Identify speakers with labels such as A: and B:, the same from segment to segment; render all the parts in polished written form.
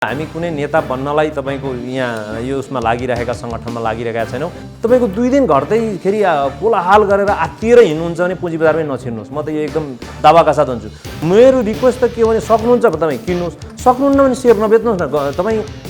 A: हामी कुनै नेता बन्नलाई तपाईको यहाँ यो उसमा लागिरहेका संगठनमा लागिरहेका छैनौँ। तपाईको 2 दिन घट्दैखेरि कोलाहाल गरेर आत्तिएर हिँड्नुहुन्छ भने पुँजी बजारमै नछिर्नुहोस्। म त यो एकदम दावाका साथ भन्छु। मेरो रिक्वेस्ट त के हो भने सक्नुहुन्छ तपाईँ किन्नुहोस्, सक्नुहुन्न भने सेयर नबेच्नुहोस् न।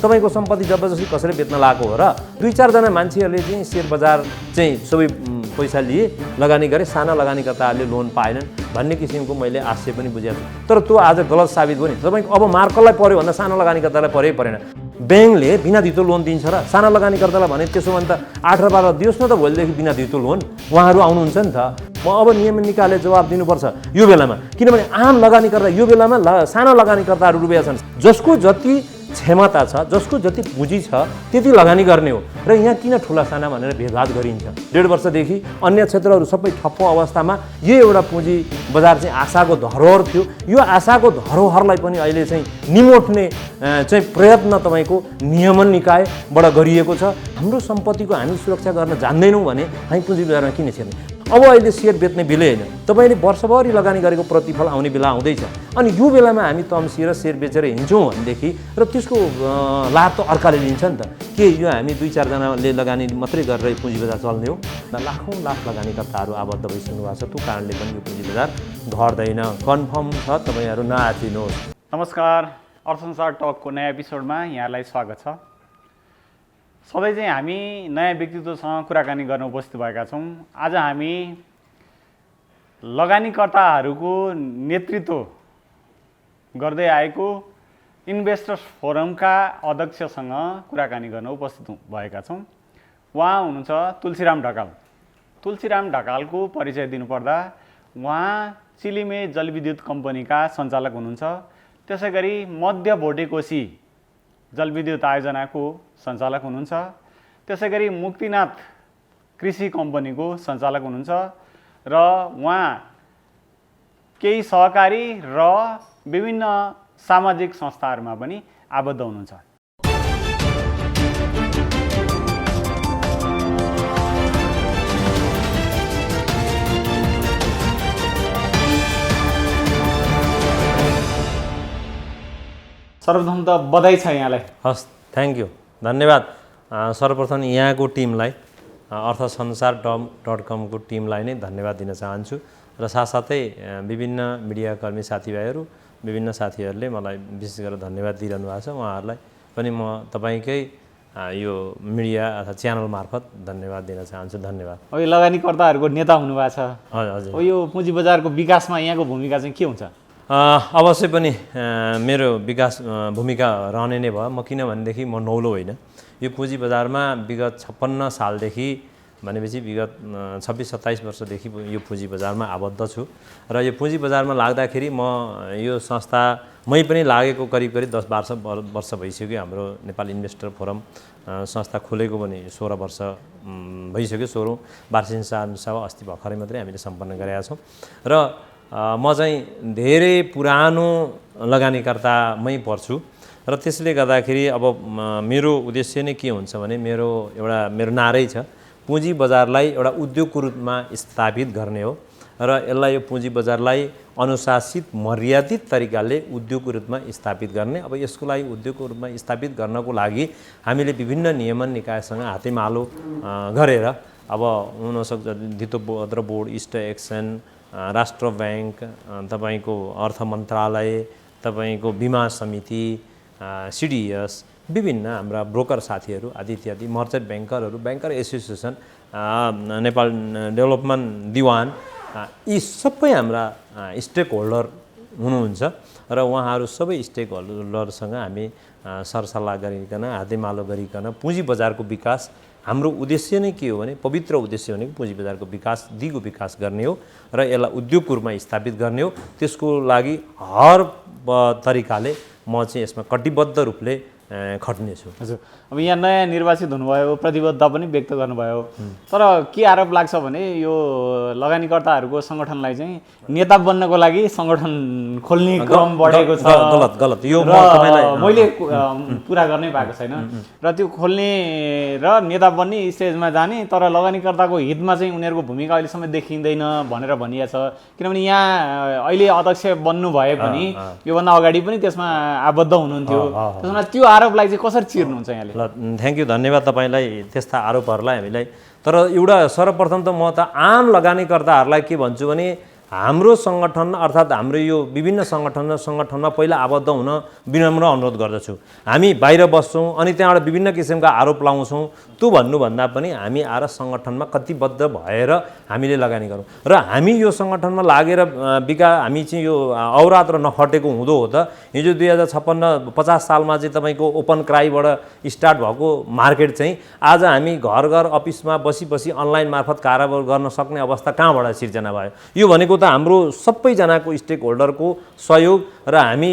A: तपाईको सम्पत्ति जबरजस्ती कसैले बेच्न लागेको हो र 2-4 जना मान्छेहरूले चाहिँ सेयर बजार चाहिँ सबै पैसा लिए, लगानी गरे, साना लगानीकर्ताहरूले लोन पाएनन् भन्ने किसिमको मैले आशय पनि बुझेको छु। तर त्यो आज गलत साबित भयो नि। तपाईको अब मार्करलाई पर्यो भन्दा साना लगानीकर्तालाई परै परेन। ब्याङ्कले बिना धितो लोन दिन्छ र साना लगानीकर्तालाई भने त्यसो भने त 8 र 12 दियोस् न त भोलिदेखि बिना धितो लोन। उहाँहरू आउनुहुन्छ नि त। म अब नियम निकायले जवाब दिनुपर्छ यो बेलामा, किनभने आम लगानीकर्ता यो बेलामा साना लगानीकर्ताहरू डुबेका छन्। जसको जति क्षमता छ, जसको जति पुँजी छ त्यति लगानी गर्ने हो र यहाँ किन ठुला साना भनेर भेदभाद गरिन्छ। 1.5 वर्षदेखि अन्य क्षेत्रहरू सबै ठप्प अवस्थामा यो एउटा पुँजी बजार चाहिँ आशाको धरोहर थियो। यो आशाको धरोहरलाई पनि अहिले चाहिँ निमोट्ने चाहिँ प्रयत्न तपाईँको नियमन निकायबाट गरिएको छ। हाम्रो सम्पत्तिको हामी सुरक्षा गर्न जान्दैनौँ भने हामी पुँजी बजारमा किन छिर्ने। अब अहिले सेयर बेच्ने बेलै होइन, तपाईँले वर्षभरि लगानी गरेको प्रतिफल आउने बेला आउँदैछ। अनि यो बेलामा हामी तम्सिएर सेयर बेचेर हिँड्छौँ भनेदेखि र त्यसको लाभ त अर्काले लिन्छ नि त। के यो हामी 2-4 जनाले लगानी मात्रै गरेर पुँजी बजार चल्ने हो? लाखौँ लाख लगानीकर्ताहरू आबद्ध भइसक्नु भएको छ। त्यो कारणले पनि यो पुँजी बजार घट्दैन। कन्फर्म छ, तपाईँहरू नआत्तिनुहोस्।
B: नमस्कार, अर्थसंसार टकको नयाँ एपिसोडमा यहाँलाई स्वागत छ। सधैँ चाहिँ हामी नयाँ व्यक्तित्वसँग कुराकानी गर्न उपस्थित भएका छौँ। आज हामी लगानीकर्ताहरूको नेतृत्व गर्दै आएको इन्भेस्टर्स फोरमका अध्यक्षसँग कुराकानी गर्न उपस्थित भएका छौँ। उहाँ हुनुहुन्छ तुलसीराम ढकाल। तुलसीराम ढकालको परिचय दिनुपर्दा उहाँ चिलिमे जलविद्युत कम्पनीका सञ्चालक हुनुहुन्छ। त्यसै गरी मध्य भोटेकोशी जलविद्युत आयोजनाको सञ्चालक हुनुहुन्छ। त्यसै गरी मुक्तिनाथ कृषि कम्पनीको सञ्चालक हुनुहुन्छ र उहाँ केही सहकारी र विभिन्न सामाजिक संस्थाहरूमा पनि आबद्ध हुनुहुन्छ। सर्वप्रथम त बधाई छ यहाँलाई।
A: हस्, थ्याङ्क यू, धन्यवाद। सर्वप्रथम यहाँको टिमलाई, अर्थसंसार.com को टिमलाई नै धन्यवाद दिन चाहन्छु र साथसाथै विभिन्न मिडियाकर्मी साथीभाइहरू, विभिन्न साथीहरूले मलाई विशेष गरेर धन्यवाद दिइरहनु भएको छ। उहाँहरूलाई पनि म तपाईँकै यो मिडिया अथवा च्यानल मार्फत धन्यवाद दिन चाहन्छु। धन्यवाद।
B: अब यो लगानीकर्ताहरूको नेता हुनुभएको छ।
A: हजुर।
B: अब यो पुँजी बजारको विकासमा यहाँको भूमिका चाहिँ के हुन्छ?
A: अवश्य पनि मेरो विकास भूमिका रहने नै भयो। म किनभनेदेखि म नौलो होइन। यो पुँजी बजारमा विगत 56 सालदेखि भनेपछि विगत 26-27 वर्षदेखि यो पुँजी बजारमा आबद्ध छु र यो पुँजी बजारमा लाग्दाखेरि म यो संस्थामै पनि लागेको करिब 10-12 वर्ष भइसक्यो। हाम्रो नेपाल इन्भेस्टर फोरम संस्था खुलेको पनि 16 वर्ष भइसक्यो। 16औँ वार्षिक सभा अस्ति भर्खरै मात्रै हामीले सम्पन्न गरेका छौँ र म चाहिँ धेरै पुरानो लगानीकर्तामै पर्छु र त्यसले गर्दाखेरि अब मेरो उद्देश्य नै के हुन्छ भने मेरो नारै छ पुँजी बजारलाई एउटा उद्योगको रूपमा स्थापित गर्ने हो र यसलाई यो पुँजी बजारलाई अनुशासित मर्यादित तरिकाले उद्योगको रूपमा स्थापित गर्ने। अब यसको लागि उद्योगको रूपमा स्थापित गर्नको लागि हामीले विभिन्न नियमन निकायसँग हातेमालो गरेर अब हुनसक्छ धितोपत्र बोर्ड, इस्ट एक्सन, राष्ट्र ब्याङ्क, तपाईँको अर्थ मन्त्रालय, तपाईँको बिमा समिति, सिडिएस, विभिन्न हाम्रा ब्रोकर साथीहरू आदि इत्यादि, मर्चेन्ट ब्याङ्करहरू, ब्याङ्कर एसोसिएसन, नेपाल डेभलपमेन्ट दिवान, यी सबै हाम्रा स्टेक होल्डर हुनुहुन्छ र उहाँहरू सबै स्टेक होल्डरसँग हामी सरसल्लाह गरिकन हातेमालो गरिकन पुँजी बजारको विकास, हाम्रो उद्देश्य नै के हो भने पवित्र उद्देश्य भनेको पुँजी बजारको विकास, दिगो विकास गर्ने हो र यसलाई उद्योगको रूपमा स्थापित गर्ने हो। त्यसको लागि हर तरिकाले म चाहिँ यसमा कटिबद्ध रूपले खट्नेछु।
B: हजुर, अब यहाँ नयाँ निर्वाचित हुनुभयो, प्रतिबद्धता पनि व्यक्त गर्नुभयो, तर के आरोप लाग्छ भने यो लगानीकर्ताहरूको सङ्गठनलाई चाहिँ नेता बन्नको लागि सङ्गठन खोल्ने क्रम बढेको छ।
A: गलत यो
B: मैले पुरा गर्नै पाएको छैन र त्यो खोल्ने र नेता बन्ने स्टेजमा जाने, तर लगानीकर्ताको हितमा चाहिँ उनीहरूको भूमिका अहिलेसम्म देखिँदैन भनेर भनिएको छ। किनभने यहाँ अहिले अध्यक्ष बन्नु भए पनि योभन्दा अगाडि पनि त्यसमा आबद्ध हुनुहुन्थ्यो। त्यसमा त्यो आरोपलाई चाहिँ कसरी चिर्नुहुन्छ यहाँले?
A: ल थ्याङ्क यू, धन्यवाद तपाईँलाई त्यस्ता आरोपहरूलाई हामीलाई। तर एउटा सर्वप्रथम त म त आम लगानीकर्ताहरूलाई के भन्छु भने हाम्रो सङ्गठन अर्थात् हाम्रो यो विभिन्न सङ्गठनमा पहिला आबद्ध हुन विनम्र अनुरोध गर्दछु। हामी बाहिर बस्छौँ अनि त्यहाँबाट विभिन्न किसिमका आरोप लाउँछौँ, त्यो भन्नुभन्दा पनि हामी आएर सङ्गठनमा कटिबद्ध भएर हामीले लगानी गरौँ र हामी यो सङ्गठनमा लागेर हामी चाहिँ यो अवरात्र नखटेको हुँदो हो त हिजो 2056-50 सालमा चाहिँ तपाईँको ओपन क्राईबाट स्टार्ट भएको मार्केट चाहिँ आज हामी घर घर अफिसमा बसी अनलाइन मार्फत कारोबार गर्न सक्ने अवस्था कहाँबाट सिर्जना भयो? यो भनेको त हाम्रो सबैजनाको स्टेक होल्डरको सहयोग र हामी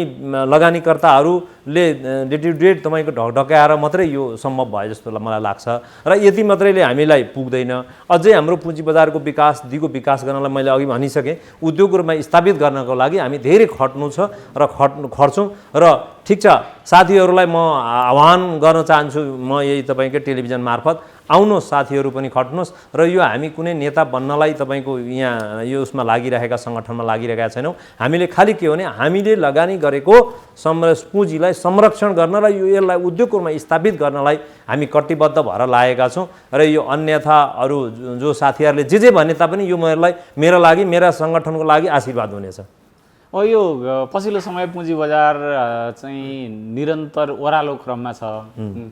A: लगानीकर्ताहरूले डे टु डे तपाईँको ढकढकाएर मात्रै यो सम्भव भयो जस्तो मलाई लाग्छ। र यति मात्रैले हामीलाई पुग्दैन, अझै हाम्रो पुँजी बजारको विकास गर्नलाई मैले अघि भनिसकेँ, उद्योग रूपमा स्थापित गर्नको लागि हामी धेरै खट्नु छ र खट्छौँ। र ठिक छ, साथीहरूलाई म आह्वान गर्न चाहन्छु, म यही तपाईँको टेलिभिजन मार्फत आउनुहोस्, साथीहरू पनि खट्नुहोस् र यो हामी कुनै नेता बन्नलाई तपाईँको यहाँ यो उसमा लागिरहेका सङ्गठनमा लागिरहेका छैनौँ। हामीले खालि के हो भने हामीले लगानी गरेको पुँजीलाई संरक्षण गर्न र यसलाई उद्योगको रूपमा स्थापित गर्नलाई हामी कटिबद्ध भएर लागेका छौँ। र यो अन्यथा अरू जो साथीहरूले जे भने तापनि यो मेरो लागि मेरा सङ्गठनको लागि आशीर्वाद हुनेछ।
B: यो पछिल्लो समय पुँजी बजार चाहिँ निरन्तर ओह्रालो क्रममा छ।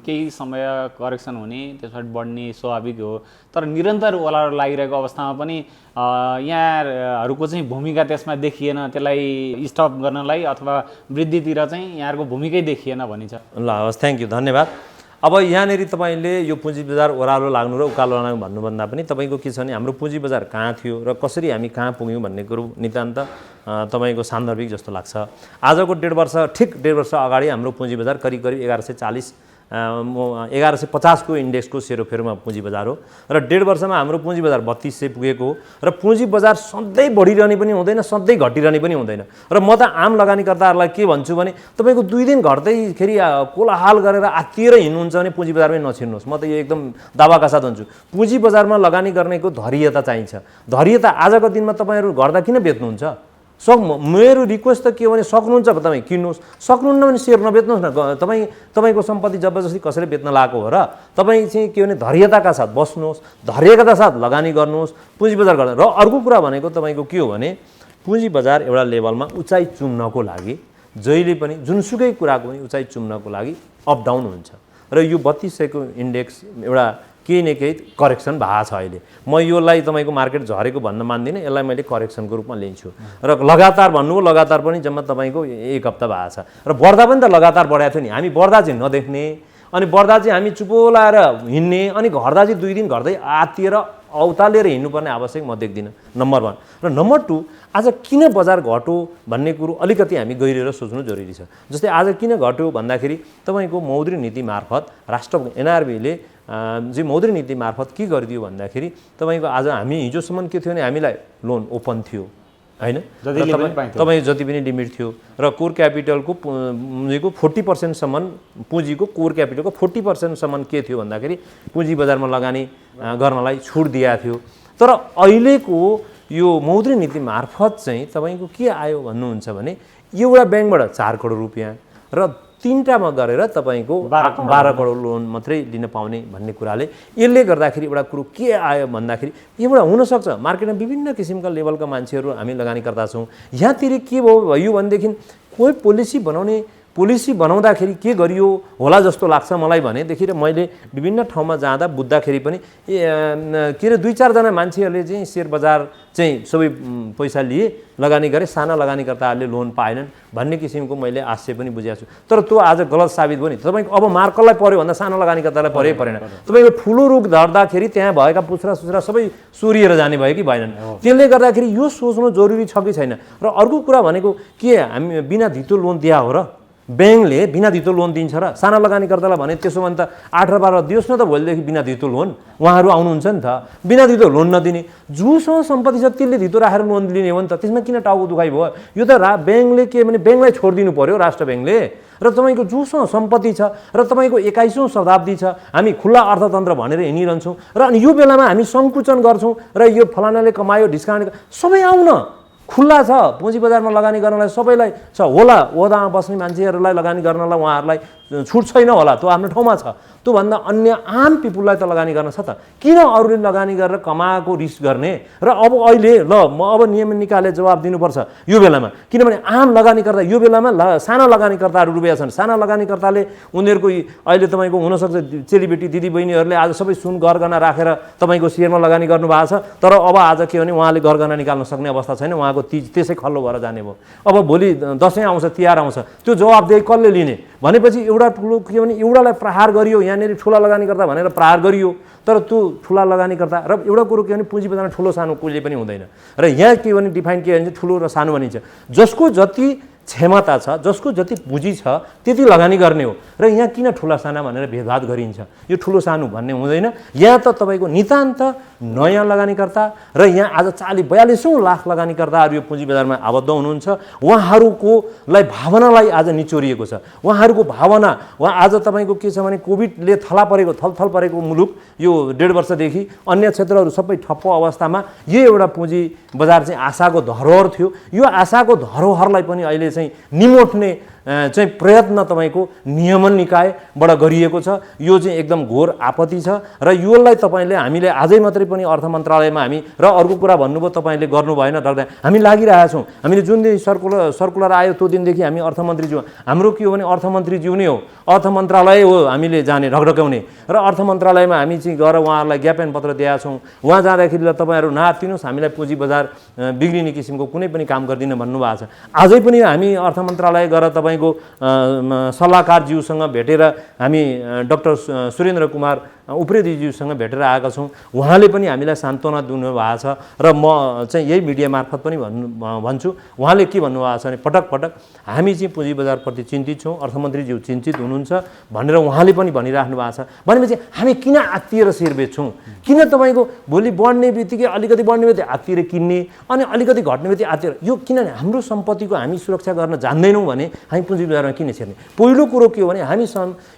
B: केही समय करेक्सन हुने, त्यसबाट बढ्ने स्वाभाविक हो, तर निरन्तर ओह्रालो लागिरहेको अवस्थामा पनि यहाँहरूको चाहिँ भूमिका त्यसमा देखिएन। त्यसलाई स्टप गर्नलाई अथवा वृद्धितिर चाहिँ यहाँहरूको भूमिकै देखिएन भनिन्छ।
A: ल हवस्, थ्याङ्क यू, धन्यवाद। अब यहाँनिर तपाईँले यो पुँजी बजार ओह्रालो लाग्नु र उकालो लाग्नु भन्नुभन्दा पनि तपाईँको के छ भने हाम्रो पुँजी बजार कहाँ थियो र कसरी हामी कहाँ पुग्यौँ भन्ने कुरो नितान्त तपाईँको सान्दर्भिक जस्तो लाग्छ। आजको ठिक डेढ वर्ष अगाडि हाम्रो पुँजी बजार करिब 1150 को इन्डेक्सको सेरोफेरोमा पुँजी बजार हो र डेढ वर्षमा हाम्रो पुँजी बजार 3200 पुगेको हो। र पुँजी बजार सधैँ बढिरहने पनि हुँदैन, सधैँ घटिरहने पनि हुँदैन। र म त आम लगानीकर्ताहरूलाई के भन्छु भने तपाईँको 2 दिन घट्दैखेरि कोलाहाल गरेर आत्तिएर हिँड्नुहुन्छ भने पुँजी बजारमै नछिर्नुहोस्। म त यो एकदम दावाका साथ भन्छु। पुँजी बजारमा लगानी गर्नेको धैर्यता चाहिन्छ। धैर्यता आजको दिनमा तपाईँहरू गर्दा किन बेच्नुहुन्छ? मेरो रिक्वेस्ट त के हो भने सक्नुहुन्छ तपाईँ किन्नुहोस्, सक्नुहुन्न भने सेयर नबेच्नुहोस् न। तपाईँको सम्पत्ति जबरजस्ती कसैले बेच्न लागेको हो र तपाईँ चाहिँ के भने धैर्यताका साथ बस्नुहोस्, धैर्यका साथ लगानी गर्नुहोस्, पुँजी बजार गर्नु। र अर्को कुरा भनेको तपाईँको के हो भने पुँजी बजार एउटा लेभलमा उचाइ चुम्नको लागि जहिले पनि जुनसुकै कुराको पनि उचाइ चुम्नको लागि अप डाउन हुन्छ र यो 3200 को इन्डेक्स एउटा केही न केही करेक्सन भएको छ। अहिले म योलाई तपाईँको मार्केट झरेको भन्न मान्दिनँ, यसलाई मैले करेक्सनको रूपमा लिन्छु। र लगातार भन्नुभयो, लगातार पनि जम्मा तपाईँको 1 हप्ता भएको छ र बढ्दा पनि त लगातार बढाएको थियो नि। हामी बढ्दा चाहिँ नदेख्ने अनि बढ्दा चाहिँ हामी चुपो लाएर हिँड्ने अनि घट्दा चाहिँ 2 दिन घट्दै आत्तिएर औतालेर हिँड्नुपर्ने आवश्यक म देख्दिनँ, नम्बर 1। र नम्बर 2, आज किन बजार घट्यो भन्ने कुरो अलिकति हामी गहिरेर सोच्नु जरुरी छ। जस्तै आज किन घट्यो भन्दाखेरि तपाईँको मौद्रिक नीति मार्फत राष्ट्र NRBले चाहिँ मौद्रिक नीति मार्फत के गरिदियो भन्दाखेरि तपाईँको आज हामी हिजोसम्म के थियो भने हामीलाई लोन ओपन थियो हैन, तपाईँ जति पनि लिमिट थियो र कोर क्यापिटलको पुँजीको 40% सम्म पुँजीको कोर क्यापिटलको 40% सम्म के थियो भन्दाखेरि पुँजी बजारमा लगानी गर्नलाई छुट दिएको थियो। तर अहिलेको यो मौद्रिक नीति मार्फत चाहिँ तपाईँको के आयो भन्नुहुन्छ भने एउटा ब्याङ्कबाट 4 करोड रुपियाँ र 3टामा गरेर तपाईँको 12 करोड लोन मात्रै लिन पाउने भन्ने कुराले यसले गर्दाखेरि एउटा कुरो के आयो भन्दाखेरि एउटा हुनसक्छ मार्केटमा विभिन्न किसिमका लेभलका मान्छेहरू हामी लगानीकर्ता छौँ। यहाँतिर के भयो भनेदेखि कोही पोलिसी बनाउँदाखेरि के गरियो होला जस्तो लाग्छ मलाई भनेदेखि र मैले विभिन्न ठाउँमा जाँदा बुझ्दाखेरि पनि के अरे 2-4 जना मान्छेहरूले चाहिँ सेयर बजार चाहिँ सबै पैसा लिए लगानी गरे, साना लगानीकर्ताहरूले लोन पाएनन् भन्ने किसिमको मैले आशय पनि बुझेको छु। तर त्यो आज गलत साबित भयो नि। तपाईँको अब मार्कलाई पर्यो भन्दा सानो लगानीकर्तालाई परेन। तपाईँको ठुलो रोग धर्दाखेरि त्यहाँ भएका पुछरा सुछरा सबै सोरिएर जाने भयो कि भएनन्। त्यसले गर्दाखेरि यो सोच्नु जरुरी छ कि छैन। र अर्को कुरा भनेको के हामी बिना धितो लोन दिया हो र ब्याङ्कले बिना धितो लोन दिन्छ र साना लगानीकर्तालाई भने त्यसो भने त 8 र 12 दियोस् न त भोलिदेखि बिना धितो लोन उहाँहरू आउनुहुन्छ नि त बिना धितो लोन नदिने जोसँग सम्पत्ति छ त्यसले धितो राखेर लोन लिने हो नि त त्यसमा किन टाउको दुखाइ भयो यो त ब्याङ्कले के भने ब्याङ्कलाई छोडिदिनु पर्यो राष्ट्र ब्याङ्कले र तपाईँको जोसँग सम्पत्ति छ र तपाईँको 21औं शताब्दी छ हामी खुल्ला अर्थतन्त्र भनेर हिँडिरहन्छौँ र अनि यो बेलामा हामी सङ्कुचन गर्छौँ र यो फलानाले कमायो डिस्काउन्ट सबै आउन खुल्ला छ पुँजी बजारमा लगानी गर्नलाई सबैलाई छ होला ओदामा बस्ने मान्छेहरूलाई लगानी गर्नलाई उहाँहरूलाई छुट छैन होला त्यो आफ्नो ठाउँमा छ त्योभन्दा अन्य आम पिपुललाई त लगानी गर्न छ त किन अरूले लगानी गरेर कमाएको रिस्क गर्ने र अब अहिले ल म अब नियम निकाले जवाब दिनुपर्छ यो बेलामा किनभने आम लगानीकर्ता यो बेलामा साना लगानीकर्ताहरू डुबेका छन् साना लगानीकर्ताले उनीहरूको अहिले तपाईँको हुनसक्छ चेलीबेटी दिदीबहिनीहरूले आज सबै सुन गरगहना राखेर तपाईँको सेयरमा लगानी गर्नुभएको छ तर अब आज के भने उहाँले गरगहना निकाल्न सक्ने अवस्था छैन उहाँको तीज त्यसै खल्लो भएर जाने भयो अब भोलि दसैँ आउँछ तिहार आउँछ त्यो जवाबदेही कसले लिने भनेपछि एउटा ठुलो के भने एउटालाई प्रहार गरियो यहाँनिर ठुला लगानीकर्ता भनेर प्रहार गरियो तर त्यो ठुला लगानीकर्ता र एउटा कुरो के भने पुँजी बजारमा ठुलो सानो कुनै पनि हुँदैन र यहाँ के भने डिफाइन के भन्छ ठुलो र सानो भनिन्छ जसको जति क्षमता छ जसको जति पुँजी छ त्यति लगानी गर्ने हो र यहाँ किन ठुला साना भनेर भेदभाद गरिन्छ यो ठुलो सानो भन्ने हुँदैन यहाँ त तपाईँको नितान्त नयाँ लगानीकर्ता र यहाँ आज 40-42 लाख लगानीकर्ताहरू यो पुँजी बजारमा आबद्ध हुनुहुन्छ उहाँहरूकोलाई भावनालाई आज निचोरिएको छ उहाँहरूको भावना उहाँ आज तपाईँको के छ भने कोभिडले थलथल परेको मुलुक यो 1.5 वर्षदेखि अन्य क्षेत्रहरू सबै ठप्प अवस्थामा यो एउटा पुँजी बजार चाहिँ आशाको धरोहर थियो यो आशाको धरोहरलाई पनि अहिले चाहिँ निमोट्ने चाहिँ प्रयत्न तपाईँको नियमन निकायबाट गरिएको छ यो चाहिँ एकदम घोर आपत्ति छ र योलाई तपाईँले हामीले आजै मात्रै पनि अर्थ मन्त्रालयमा हामी र अर्को कुरा भन्नुभयो तपाईँले गर्नु भएन हामी लागिरहेका छौँ हामीले जुन दिन सर्कुलर आयो त्यो दिनदेखि हामी अर्थमन्त्रीज्यू हाम्रो के हो भने अर्थमन्त्रीज्यू नै हो अर्थ मन्त्रालय हो हामीले जाने ढकढकाउने र अर्थ मन्त्रालयमा हामी चाहिँ गएर उहाँहरूलाई ज्ञापन पत्र दिएका छौँ उहाँ जाँदाखेरि तपाईँहरू नआत्तिनुहोस् हामीलाई पुँजी बजार बिग्रिने किसिमको कुनै पनि काम गर्दिन भन्नुभएको छ आजै पनि हामी अर्थ मन्त्रालय गएर तपाईँको सल्लाहकारज्यूसँग भेटेर हामी डाक्टर सुरेन्द्र कुमार उप्रेतीज्यूसँग भेटेर आएका छौँ उहाँले पनि हामीलाई सान्त्वना दिनुभएको छ र म चाहिँ यही मिडिया मार्फत पनि भन्छु उहाँले के भन्नुभएको छ भने पटक पटक हामी चाहिँ पुँजी बजारप्रति चिन्तित छौँ अर्थमन्त्रीज्यू चिन्तित हुनुहुन्छ भनेर उहाँले पनि भनिराख्नु भएको छ भनेपछि हामी किन आत्तिएर सेयर बेच्छौँ किन तपाईँको भोलि बढ्ने बित्तिकै अलिकति बढ्ने बित्तिकै आत्तिएर किन्ने अनि अलिकति घट्ने बित्तिकै आत्तिएर यो किनभने हाम्रो सम्पत्तिको हामी सुरक्षा गर्न जान्दैनौँ भने हामी पुँजी बजारमा किन छेर्ने पहिलो कुरो के हो भने हामी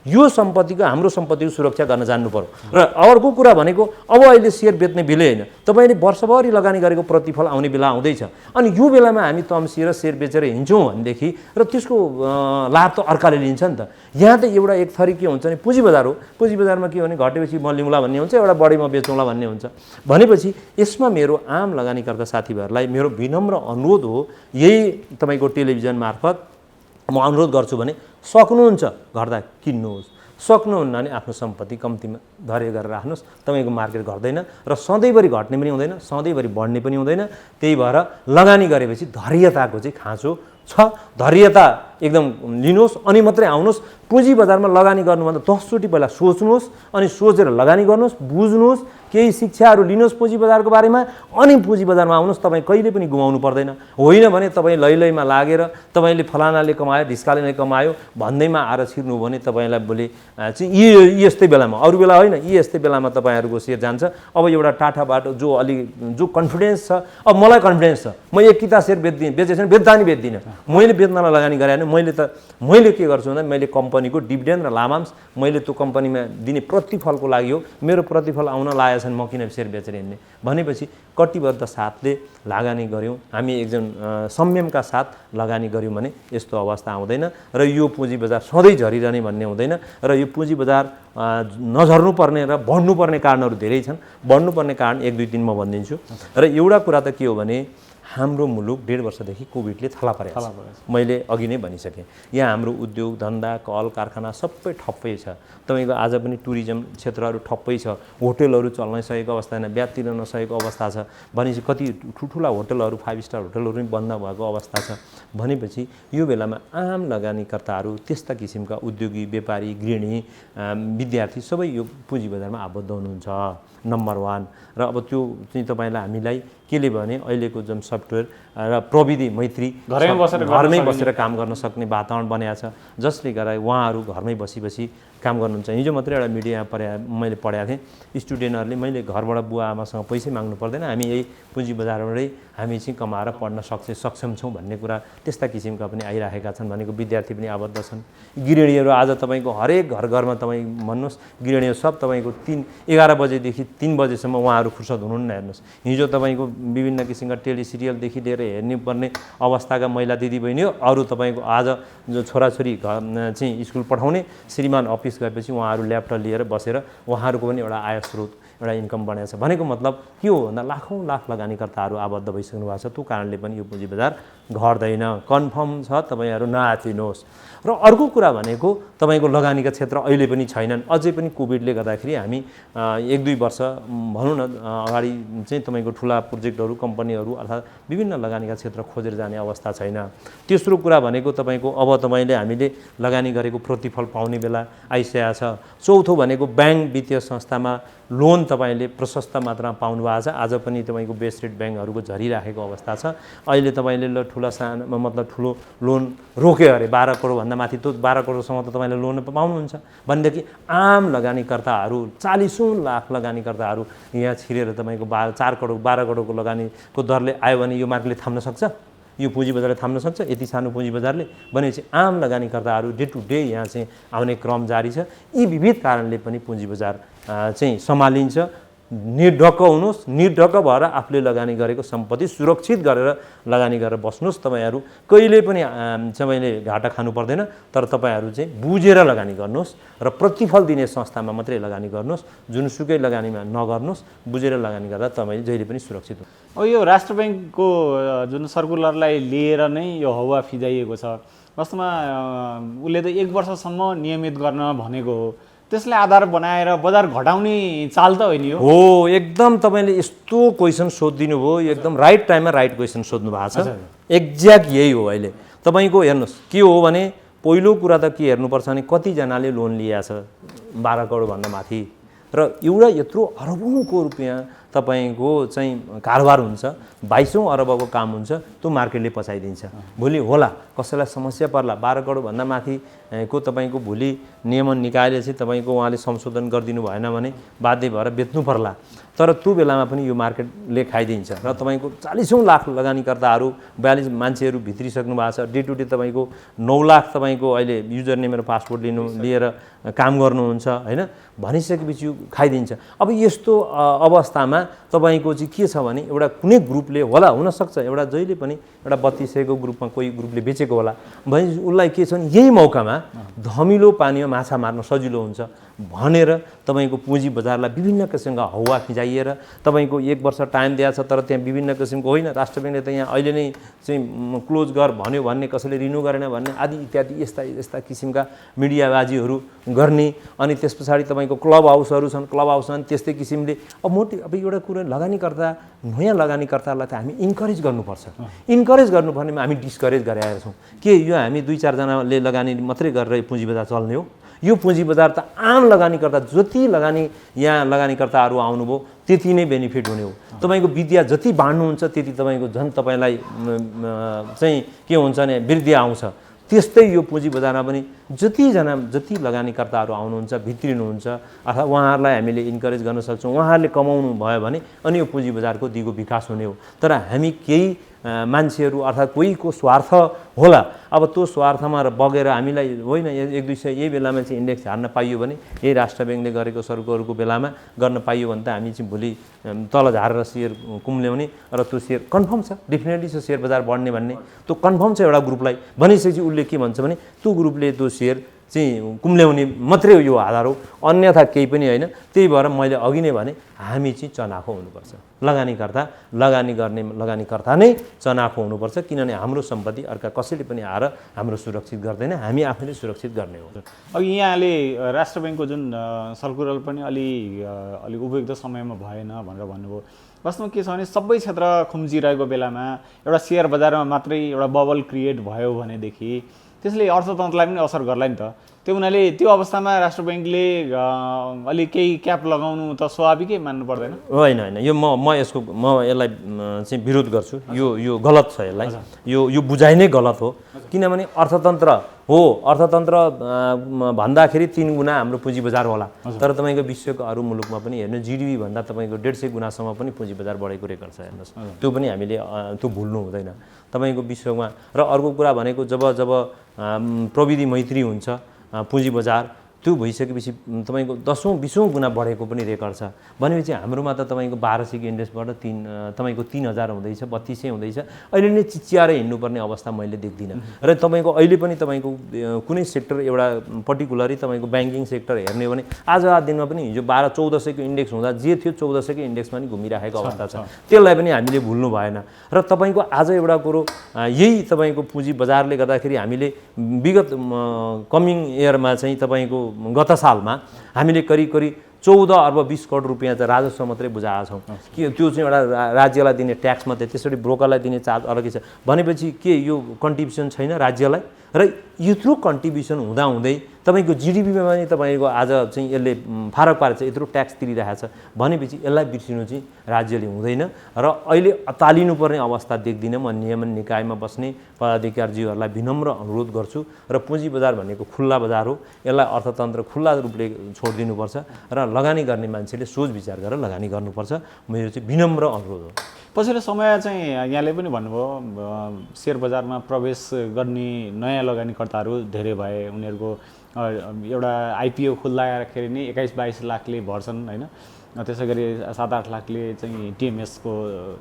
A: यो सम्पत्तिको हाम्रो सम्पत्तिको सुरक्षा गर्न जान्नु पर्यो र अर्को कुरा भनेको अब अहिले सेयर बेच्ने बेलै होइन तपाईँले वर्षभरि लगानी गरेको प्रतिफल आउने बेला आउँदैछ अनि यो बेलामा हामी तम्सिएर सेयर बेचेर हिँड्छौँ भनेदेखि र त्यसको लाभ त अर्काले लिन्छ नि त यहाँ त एउटा एक थरी के हुन्छ भने पुँजी बजार हो पुँजी बजारमा के भने घटेपछि म लिउँला भन्ने हुन्छ एउटा बढी म बेचौँला भन्ने हुन्छ भनेपछि यसमा मेरो आम लगानीकर्ता साथीभाइहरूलाई मेरो विनम्र अनुरोध हो यही तपाईँको टेलिभिजन मार्फत म अनुरोध गर्छु भने सक्नुहुन्छ घट्दा किन्नुहोस् सक्नुहुन्न भने आफ्नो सम्पत्ति कम्तीमा धैर्य गरेर राख्नुहोस् तपाईँको मार्केट घट्दैन र सधैँभरि घट्ने पनि हुँदैन सधैँभरि बढ्ने पनि हुँदैन त्यही भएर लगानी गरेपछि धैर्यताको चाहिँ खाँचो छ धैर्यता एकदम लिनुहोस् अनि मात्रै आउनुहोस् पुँजी बजारमा लगानी गर्नुभन्दा 10 चोटि पहिला सोच्नुहोस् अनि सोचेर लगानी गर्नुहोस् बुझ्नुहोस् केही शिक्षाहरू लिनुहोस् पुँजी बजारको बारेमा अनि पुँजी बजारमा आउनुहोस् तपाईँ कहिले पनि गुमाउनु पर्दैन होइन भने तपाईँ लैलैमा लागेर तपाईँले फलानाले कमायो ढिस्काले कमायो भन्दैमा आएर छिर्नु हो भने तपाईँलाई भोलि चाहिँ यी यस्तै बेलामा अरू बेला होइन यी यस्तै बेलामा तपाईँहरूको सेयर जान्छ अब एउटा टाटा बाटो जो कन्फिडेन्स छ अब मलाई कन्फिडेन्स छ म एक किता सेयर बेचेको छैन बेच्दा नि बेच्दिनँ मैले बेच्नलाई लगानी गरेँ मैले के गर्छु भन्दा मैले कम्पनीको डिभिडेन्ड र लाभांश मैले त्यो कम्पनीमा दिने प्रतिफलको लागि हो मेरो प्रतिफल आउन लागेको छन् म किन सेयर बेचेर हिँड्ने भनेपछि कटिबद्ध साथले लगानी गऱ्यौँ हामी एकजना संयमका साथ लगानी गऱ्यौँ भने यस्तो अवस्था आउँदैन र यो पुँजी बजार सधैँ झरिरहने भन्ने हुँदैन र यो पुँजी बजार नझर्नुपर्ने र बढ्नुपर्ने कारणहरू धेरै छन् बढ्नुपर्ने कारण 1-2 दिन म भनिदिन्छु र एउटा कुरा त के हो भने हाम्रो मुलुक 1.5 वर्षदेखि कोभिडले थला पारेको छ मैले अघि नै भनिसकेँ यहाँ हाम्रो उद्योग धन्दा कल कारखाना सबै ठप्पै छ तपाईँको आज पनि टुरिज्म क्षेत्रहरू ठप्पै छ होटलहरू चल्न सकेको अवस्था छैन ब्याज तिर्न नसकेको अवस्था छ भनेपछि कति ठुल्ठुला होटलहरू 5 स्टार होटलहरू पनि बन्द भएको अवस्था छ भनेपछि यो बेलामा आम लगानीकर्ताहरू त्यस्ता किसिमका उद्योगी व्यापारी गृहिणी विद्यार्थी सबै यो पुँजी बजारमा आबद्ध हुनुहुन्छ नम्बर 1 र अब त्यो चाहिँ तपाईँलाई हामीलाई केले भने अहिलेको जुन सफ्टवेयर र प्रविधि मैत्री
B: घरमै
A: बसेर काम गर्न सक्ने वातावरण बनाएको छ, जसले गर्दा उहाँहरू घरमै बसी काम गर्नुहुन्छ। हिजो मात्रै एउटा मिडिया मैले पढाएको थिएँ, स्टुडेन्टहरूले मैले घरबाट बुवा आमासँग पैसै माग्नु पर्दैन, हामी यही पुँजी बजारबाटै हामी चाहिँ कमाएर पढ्न सक्षम छौँ भन्ने कुरा त्यस्ता किसिमका पनि आइरहेका छन्। भनेको विद्यार्थी पनि आबद्ध छन्। गृहिणीहरू आज तपाईँको हरेक घर तपाईँ भन्नुहोस्, गृहिणीहरू सब तपाईँको 11 बजेदेखि 3 बजेसम्म उहाँहरू फुर्सद हुनुहुन्न। हेर्नुहोस्, हिजो तपाईँको विभिन्न किसिमका टेलिसिरियलदेखि लिएर हेर्नुपर्ने अवस्थाका महिला दिदीबहिनी हो। अरू तपाईँको आज जो छोराछोरी चाहिँ स्कुल पठाउने, श्रीमान अफिस गएपछि उहाँहरू ल्यापटप लिएर बसेर उहाँहरूको पनि एउटा आय स्रोत, एउटा इन्कम बनेको छ। भनेको मतलब के हो भन्दा लाखौँ लाख लगानीकर्ताहरू आबद्ध भइसक्नु भएको छ। त्यो कारणले पनि यो पुँजी बजार घट्दैन, कन्फर्म छ, तपाईँहरू नआत्तिनुहोस्। र अर्को कुरा भनेको तपाईँको लगानीका क्षेत्र अहिले पनि छैनन्। अझै पनि कोभिडले गर्दाखेरि हामी 1-2 वर्ष भनौँ न अगाडि चाहिँ तपाईँको ठुला प्रोजेक्टहरू, कम्पनीहरू अर्थात् विभिन्न लगानीका क्षेत्र खोजेर जाने अवस्था छैन। तेस्रो कुरा भनेको तपाईँको अब हामीले लगानी गरेको प्रतिफल पाउने बेला आइसकेको छ। चौथो भनेको ब्याङ्क वित्तीय संस्थामा लोन तपाईँले प्रशस्त मात्रामा पाउनु भएको छ। आज पनि तपाईँको बेस रेट ब्याङ्कहरूको झरिराखेको अवस्था छ। अहिले तपाईँले ठुला सानो मतलब ठुलो लोन रोक्यो अरे 12 करोडभन्दा माथि, त्यो 12 करोडसम्म त तपाईँले लोन पाउनुहुन्छ भनेदेखि आम लगानीकर्ताहरू 40 लाख लगानीकर्ताहरू यहाँ छिरेर तपाईँको 4 करोड 12 करोडको लगानीको दरले आयो भने यो मार्केटले थाम्न सक्छ, यो पुँजी बजारले थाम्न सक्छ? यति सानो पुँजी बजारले भनेपछि आम लगानीकर्ताहरू डे टु डे यहाँ चाहिँ आउने क्रम जारी छ। यी विविध कारणले पनि पुँजी बजार चाहिँ सम्हालिन्छ। निर्धक्क हुनुहोस्, निर्धक्क भएर आफूले लगानी गरेको सम्पत्ति सुरक्षित गरेर लगानी गरेर बस्नुहोस्। तपाईँहरू कहिले पनि तपाईँले घाटा खानु पर्दैन, तर तपाईँहरू चाहिँ बुझेर लगानी गर्नुहोस् र प्रतिफल दिने संस्थामा मात्रै लगानी गर्नुहोस्, जुनसुकै लगानीमा नगर्नुहोस्। बुझेर लगानी गर्दा तपाईँले जहिले पनि सुरक्षित हुन्छ।
B: अब यो राष्ट्र ब्याङ्कको जुन सर्कुलरलाई लिएर नै यो हवा फिजाइएको छ। वास्तवमा उसले त 1 वर्षसम्म नियमित गर्न भनेको हो, त्यसलाई आधार बनाएर बजार घटाउने चाल त होइन यो?
A: हो, एकदम तपाईँले यस्तो क्वेसन सोधिदिनु भयो, एकदम राइट टाइममा राइट क्वेसन सोध्नु भएको छ। एक्ज्याक्ट यही हो। अहिले तपाईँको हेर्नुहोस् के हो भने पहिलो कुरा त के हेर्नुपर्छ भने कतिजनाले लोन लिएको छ 12 करोडभन्दा माथि, र एउटा यत्रो अरबौँको रुपियाँ तपाईँको चाहिँ कारोबार हुन्छ, 22औँ अरबको काम हुन्छ, त्यो मार्केटले पचाइदिन्छ। भोलि होला कसैलाई समस्या पर्ला 12 करोडभन्दा माथि को तपाईँको भोलि नियमन निकायले चाहिँ तपाईँको उहाँले संशोधन गरिदिनु भएन भने बाध्य भएर बेच्नु पर्ला। तर त्यो बेलामा पनि यो मार्केटले खाइदिन्छ र तपाईँको 40औँ लाख लगानीकर्ताहरू 42 मान्छेहरू भित्रिसक्नु भएको छ। डे टु डे तपाईँको 9 लाख तपाईँको अहिले युजर नेम र पासवर्ड लिएर काम गर्नुहुन्छ होइन, भनिसकेपछि यो खाइदिन्छ। अब यस्तो अवस्थामा तपाईँको चाहिँ के छ भने एउटा कुनै ग्रुपले होला, हुनसक्छ एउटा जहिले पनि एउटा 3200को ग्रुपमा कोही ग्रुपले बेचेको होला भने उसलाई के छ भने यही मौकामा धमिलो पानीमा माछा मार्न सजिलो हुन्छ भनेर तपाईँको पुँजी बजारलाई विभिन्न किसिमका हवा फिजाइएर तपाईँको 1 वर्ष टाइम दिएको छ। तर त्यहाँ विभिन्न किसिमको होइन, राष्ट्र ब्याङ्कले त यहाँ अहिले नै चाहिँ क्लोज गर भन्यो भन्ने, कसैले रिन्यू गरेन भन्ने आदि इत्यादि यस्ता किसिमका मिडियाबाजीहरू गर्ने। अनि त्यस पछाडि तपाईँको क्लब हाउसहरू छन्, क्लब हाउस छन् त्यस्तै किसिमले। अब एउटा कुरा लगानीकर्ता, नयाँ लगानीकर्तालाई त हामी इन्करेज गर्नुपर्छ। इन्करेज गर्नुपर्नेमा हामी डिस्करेज गरेका छौँ। के यो हामी 2-4 जनाले लगानी मात्रै गरेर पुँजी बजार चल्ने हो? यो पुँजी बजार त आम लगानीकर्ता, जति यहाँ लगानीकर्ताहरू आउनुभयो त्यति नै बेनिफिट हुने हो। तपाईँको विद्या जति बाँड्नुहुन्छ त्यति तपाईँको झन् तपाईँलाई चाहिँ के हुन्छ भने वृद्धि आउँछ। त्यस्तै यो पुँजी बजारमा पनि जति लगानीकर्ताहरू आउनुहुन्छ, भित्रिनुहुन्छ, अथवा उहाँहरूलाई हामीले इन्करेज गर्न सक्छौँ, उहाँहरूले कमाउनु भयो भने अनि यो पुँजी बजारको दिगो विकास हुने हो। तर हामी केही मान्छेहरू अर्थात् कोहीको स्वार्थ होला, अब त्यो स्वार्थमा बगेर हामीलाई होइन 1-200 यही बेलामा चाहिँ इन्डेक्स हार्न पाइयो भने, यही राष्ट्र ब्याङ्कले गरेको सर्कुलरको बेलामा गर्न पाइयो भने त हामी चाहिँ भोलि तल झारेर सेयर कुम्ल्याउने र त्यो सेयर कन्फर्म छ, डेफिनेटली छ सेयर बजार बढ्ने भन्ने त्यो कन्फर्म छ एउटा ग्रुपलाई भनिसकेपछि उसले के भन्छ भने त्यो ग्रुपले त्यो सेयर चाहिँ कुम्ल्याउने मात्रै यो आधार हो, अन्यथा केही पनि होइन। त्यही भएर मैले अघि नै भने हामी चाहिँ चनाखो हुनुपर्छ। लगानी गर्ने लगानीकर्ता नै चनाखो हुनुपर्छ, किनभने हाम्रो सम्पत्ति अर्का कसैले पनि आएर हाम्रो सुरक्षित गर्दैन, हामी आफैले सुरक्षित गर्ने हो।
B: अब यहाँले राष्ट्र ब्याङ्कको जुन सर्कुलर पनि अलि उपयुक्त समयमा भएन भनेर भन्नुभयो। वास्तवमा के छ भने सबै क्षेत्र खुम्चिरहेको बेलामा एउटा सेयर बजारमा मात्रै एउटा बबल क्रिएट भयो भनेदेखि त्यसले अर्थतन्त्रलाई पनि असर गर्ला नि त। त्यो हुनाले त्यो अवस्थामा राष्ट्र बैङ्कले अलिक केही क्याप लगाउनु त स्वाभाविकै मान्नु पर्दैन?
A: होइन यो म यसलाई चाहिँ विरोध गर्छु। यो गलत छ। यो बुझाइ नै गलत हो। किनभने अर्थतन्त्र भन्दाखेरि 3 गुणा हाम्रो पुँजी बजार होला। तर तपाईँको विश्वको अरू मुलुकमा पनि हेर्नु जिडिपी भन्दा तपाईँको 150 गुणासम्म पनि पुँजी बजार बढेको रेकर्ड छ। हेर्नुहोस्, त्यो पनि हामीले त्यो भुल्नु हुँदैन तपाईँको विश्वमा। र अर्को कुरा भनेको जब प्रविधि मैत्री हुन्छ पुँजी बजार, त्यो भइसकेपछि तपाईँको 10औं-20औं गुणा बढेको पनि रेकर्ड छ। भनेपछि हाम्रोमा त तपाईँको 1200 इन्डेक्सबाट तपाईँको 3000 हुँदैछ, 3200 हुँदैछ। अहिले नै चिच्याएर हिँड्नुपर्ने अवस्था मैले देख्दिनँ। र तपाईँको अहिले पनि तपाईँको कुनै सेक्टर एउटा पर्टिकुलरली तपाईँको ब्याङ्किङ सेक्टर हेर्ने हो भने आज दिनमा पनि हिजो 1200-1400 को इन्डेक्स हुँदा जे थियो 1400 को इन्डेक्समा पनि घुमिरहेको अवस्था छ। त्यसलाई पनि हामीले भुल्नु भएन। र तपाईँको आज एउटा कुरो यही तपाईँको पुँजी बजारले गर्दाखेरि हामीले विगत कमिङ इयरमा चाहिँ तपाईँको गत सालमा हामीले करिब 14 अर्ब 20 करोड रुपियाँ चाहिँ राजस्व मात्रै बुझाएका छौँ। कि त्यो चाहिँ एउटा राज्यलाई दिने ट्याक्स मात्रै, त्यसरी ब्रोकरलाई दिने चार्ज अलग्गै छ। भनेपछि के यो कन्ट्रिब्युसन छैन राज्यलाई? र यत्रो कन्ट्रिब्युसन हुँदाहुँदै तपाईँको जिडिपीमा पनि तपाईँको आज चाहिँ यसले फरक पारेछ, यत्रो ट्याक्स तिरिरहेको छ। भनेपछि यसलाई बिर्सिनु चाहिँ राज्यले हुँदैन। र अहिले तालिनुपर्ने अवस्था देख्दिनँ। म नियमन निकायमा बस्ने पदाधिकारीज्यूहरूलाई विनम्र अनुरोध गर्छु। र पुँजी बजार भनेको खुल्ला बजार हो। यसलाई अर्थतन्त्र खुल्ला रूपले छोडिदिनुपर्छ र लगानी गर्ने मान्छेले सोच विचार गरेर लगानी गर्नुपर्छ। मेरो चाहिँ विनम्र अनुरोध हो।
B: पछिल्लो समय चाहिँ यहाँले पनि भन्नुभयो सेयर बजारमा प्रवेश गर्ने नयाँ लगानीकर्ताहरू धेरै भए। उनीहरूको एउटा आइपिओ खुल्दाखेरि नै 21-22 लाखले भर्छन् होइन। त्यसै गरी 7-8 लाखले चाहिँ टिएमएसको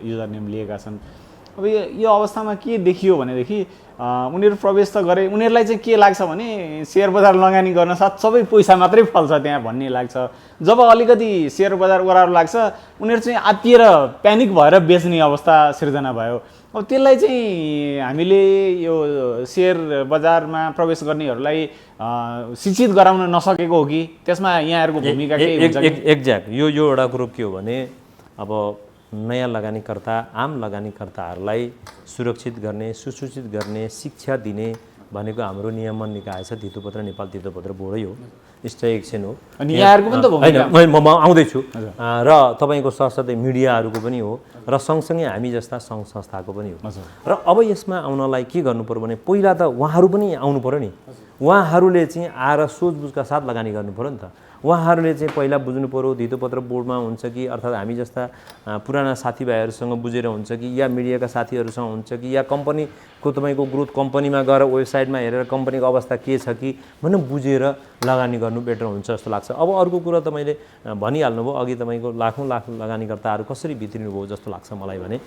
B: युजर नेम लिएका छन्। अब यो अवस्थामा के देखियो भनेदेखि उनीहरू प्रवेश त गरे, उनीहरूलाई चाहिँ के लाग्छ भने सेयर बजार लगानी गर्न साथ सबै पैसा मात्रै फल्छ त्यहाँ भन्ने लाग्छ। जब अलिकति सेयर बजार ओह्रालो लाग्छ उनीहरू चाहिँ आत्तिएर प्यानिक भएर बेच्ने अवस्था सिर्जना भयो। अब त्यसलाई चाहिँ हामीले यो सेयर बजारमा प्रवेश गर्नेहरूलाई शिक्षित गराउन नसकेको हो कि त्यसमा यहाँहरूको भूमिका के हुन्छ?
A: एक्ज्याक्ट यो एउटा कुरो के हो भने अब नयाँ लगानीकर्ता आम लगानीकर्ताहरूलाई सुरक्षित गर्ने, सुसूचित गर्ने, शिक्षा दिने भनेको हाम्रो नियमन निकाय छ धितोपत्र नेपाल धितोपत्र बोर्डै हो, स्टे एक्सन हो।
B: अनि यहाँहरूको पनि त
A: होइन, म आउँदैछु। र तपाईँको साथसाथै मिडियाहरूको पनि हो र सँगसँगै हामी जस्ता सङ्घ संस्थाको पनि हो। र अब यसमा आउनलाई के गर्नु पर्यो भने पहिला त उहाँहरू पनि आउनु पर्यो नि। उहाँहरूले चाहिँ आएर सोचबुझका साथ लगानी गर्नु पर्यो नि त। उहाँहरूले चाहिँ पहिला बुझ्नु पर्यो धितोपत्र बोर्डमा हुन्छ कि अर्थात् हामी जस्ता पुराना साथीभाइहरूसँग बुझेर हुन्छ कि या मिडियाका साथीहरूसँग हुन्छ कि या कम्पनीको तपाईँको ग्रोथ कम्पनीमा गएर वेबसाइटमा हेरेर कम्पनीको अवस्था के छ कि भनेर बुझेर लगानी गर्नु बेटर हुन्छ जस्तो लाग्छ। अब अर्को कुरा त मैले भनिहाल्नु भयो अघि तपाईँको लाखौँ लाख लगानीकर्ताहरू कसरी भित्रिनु भयो जस्तो लाग्छ मलाई भने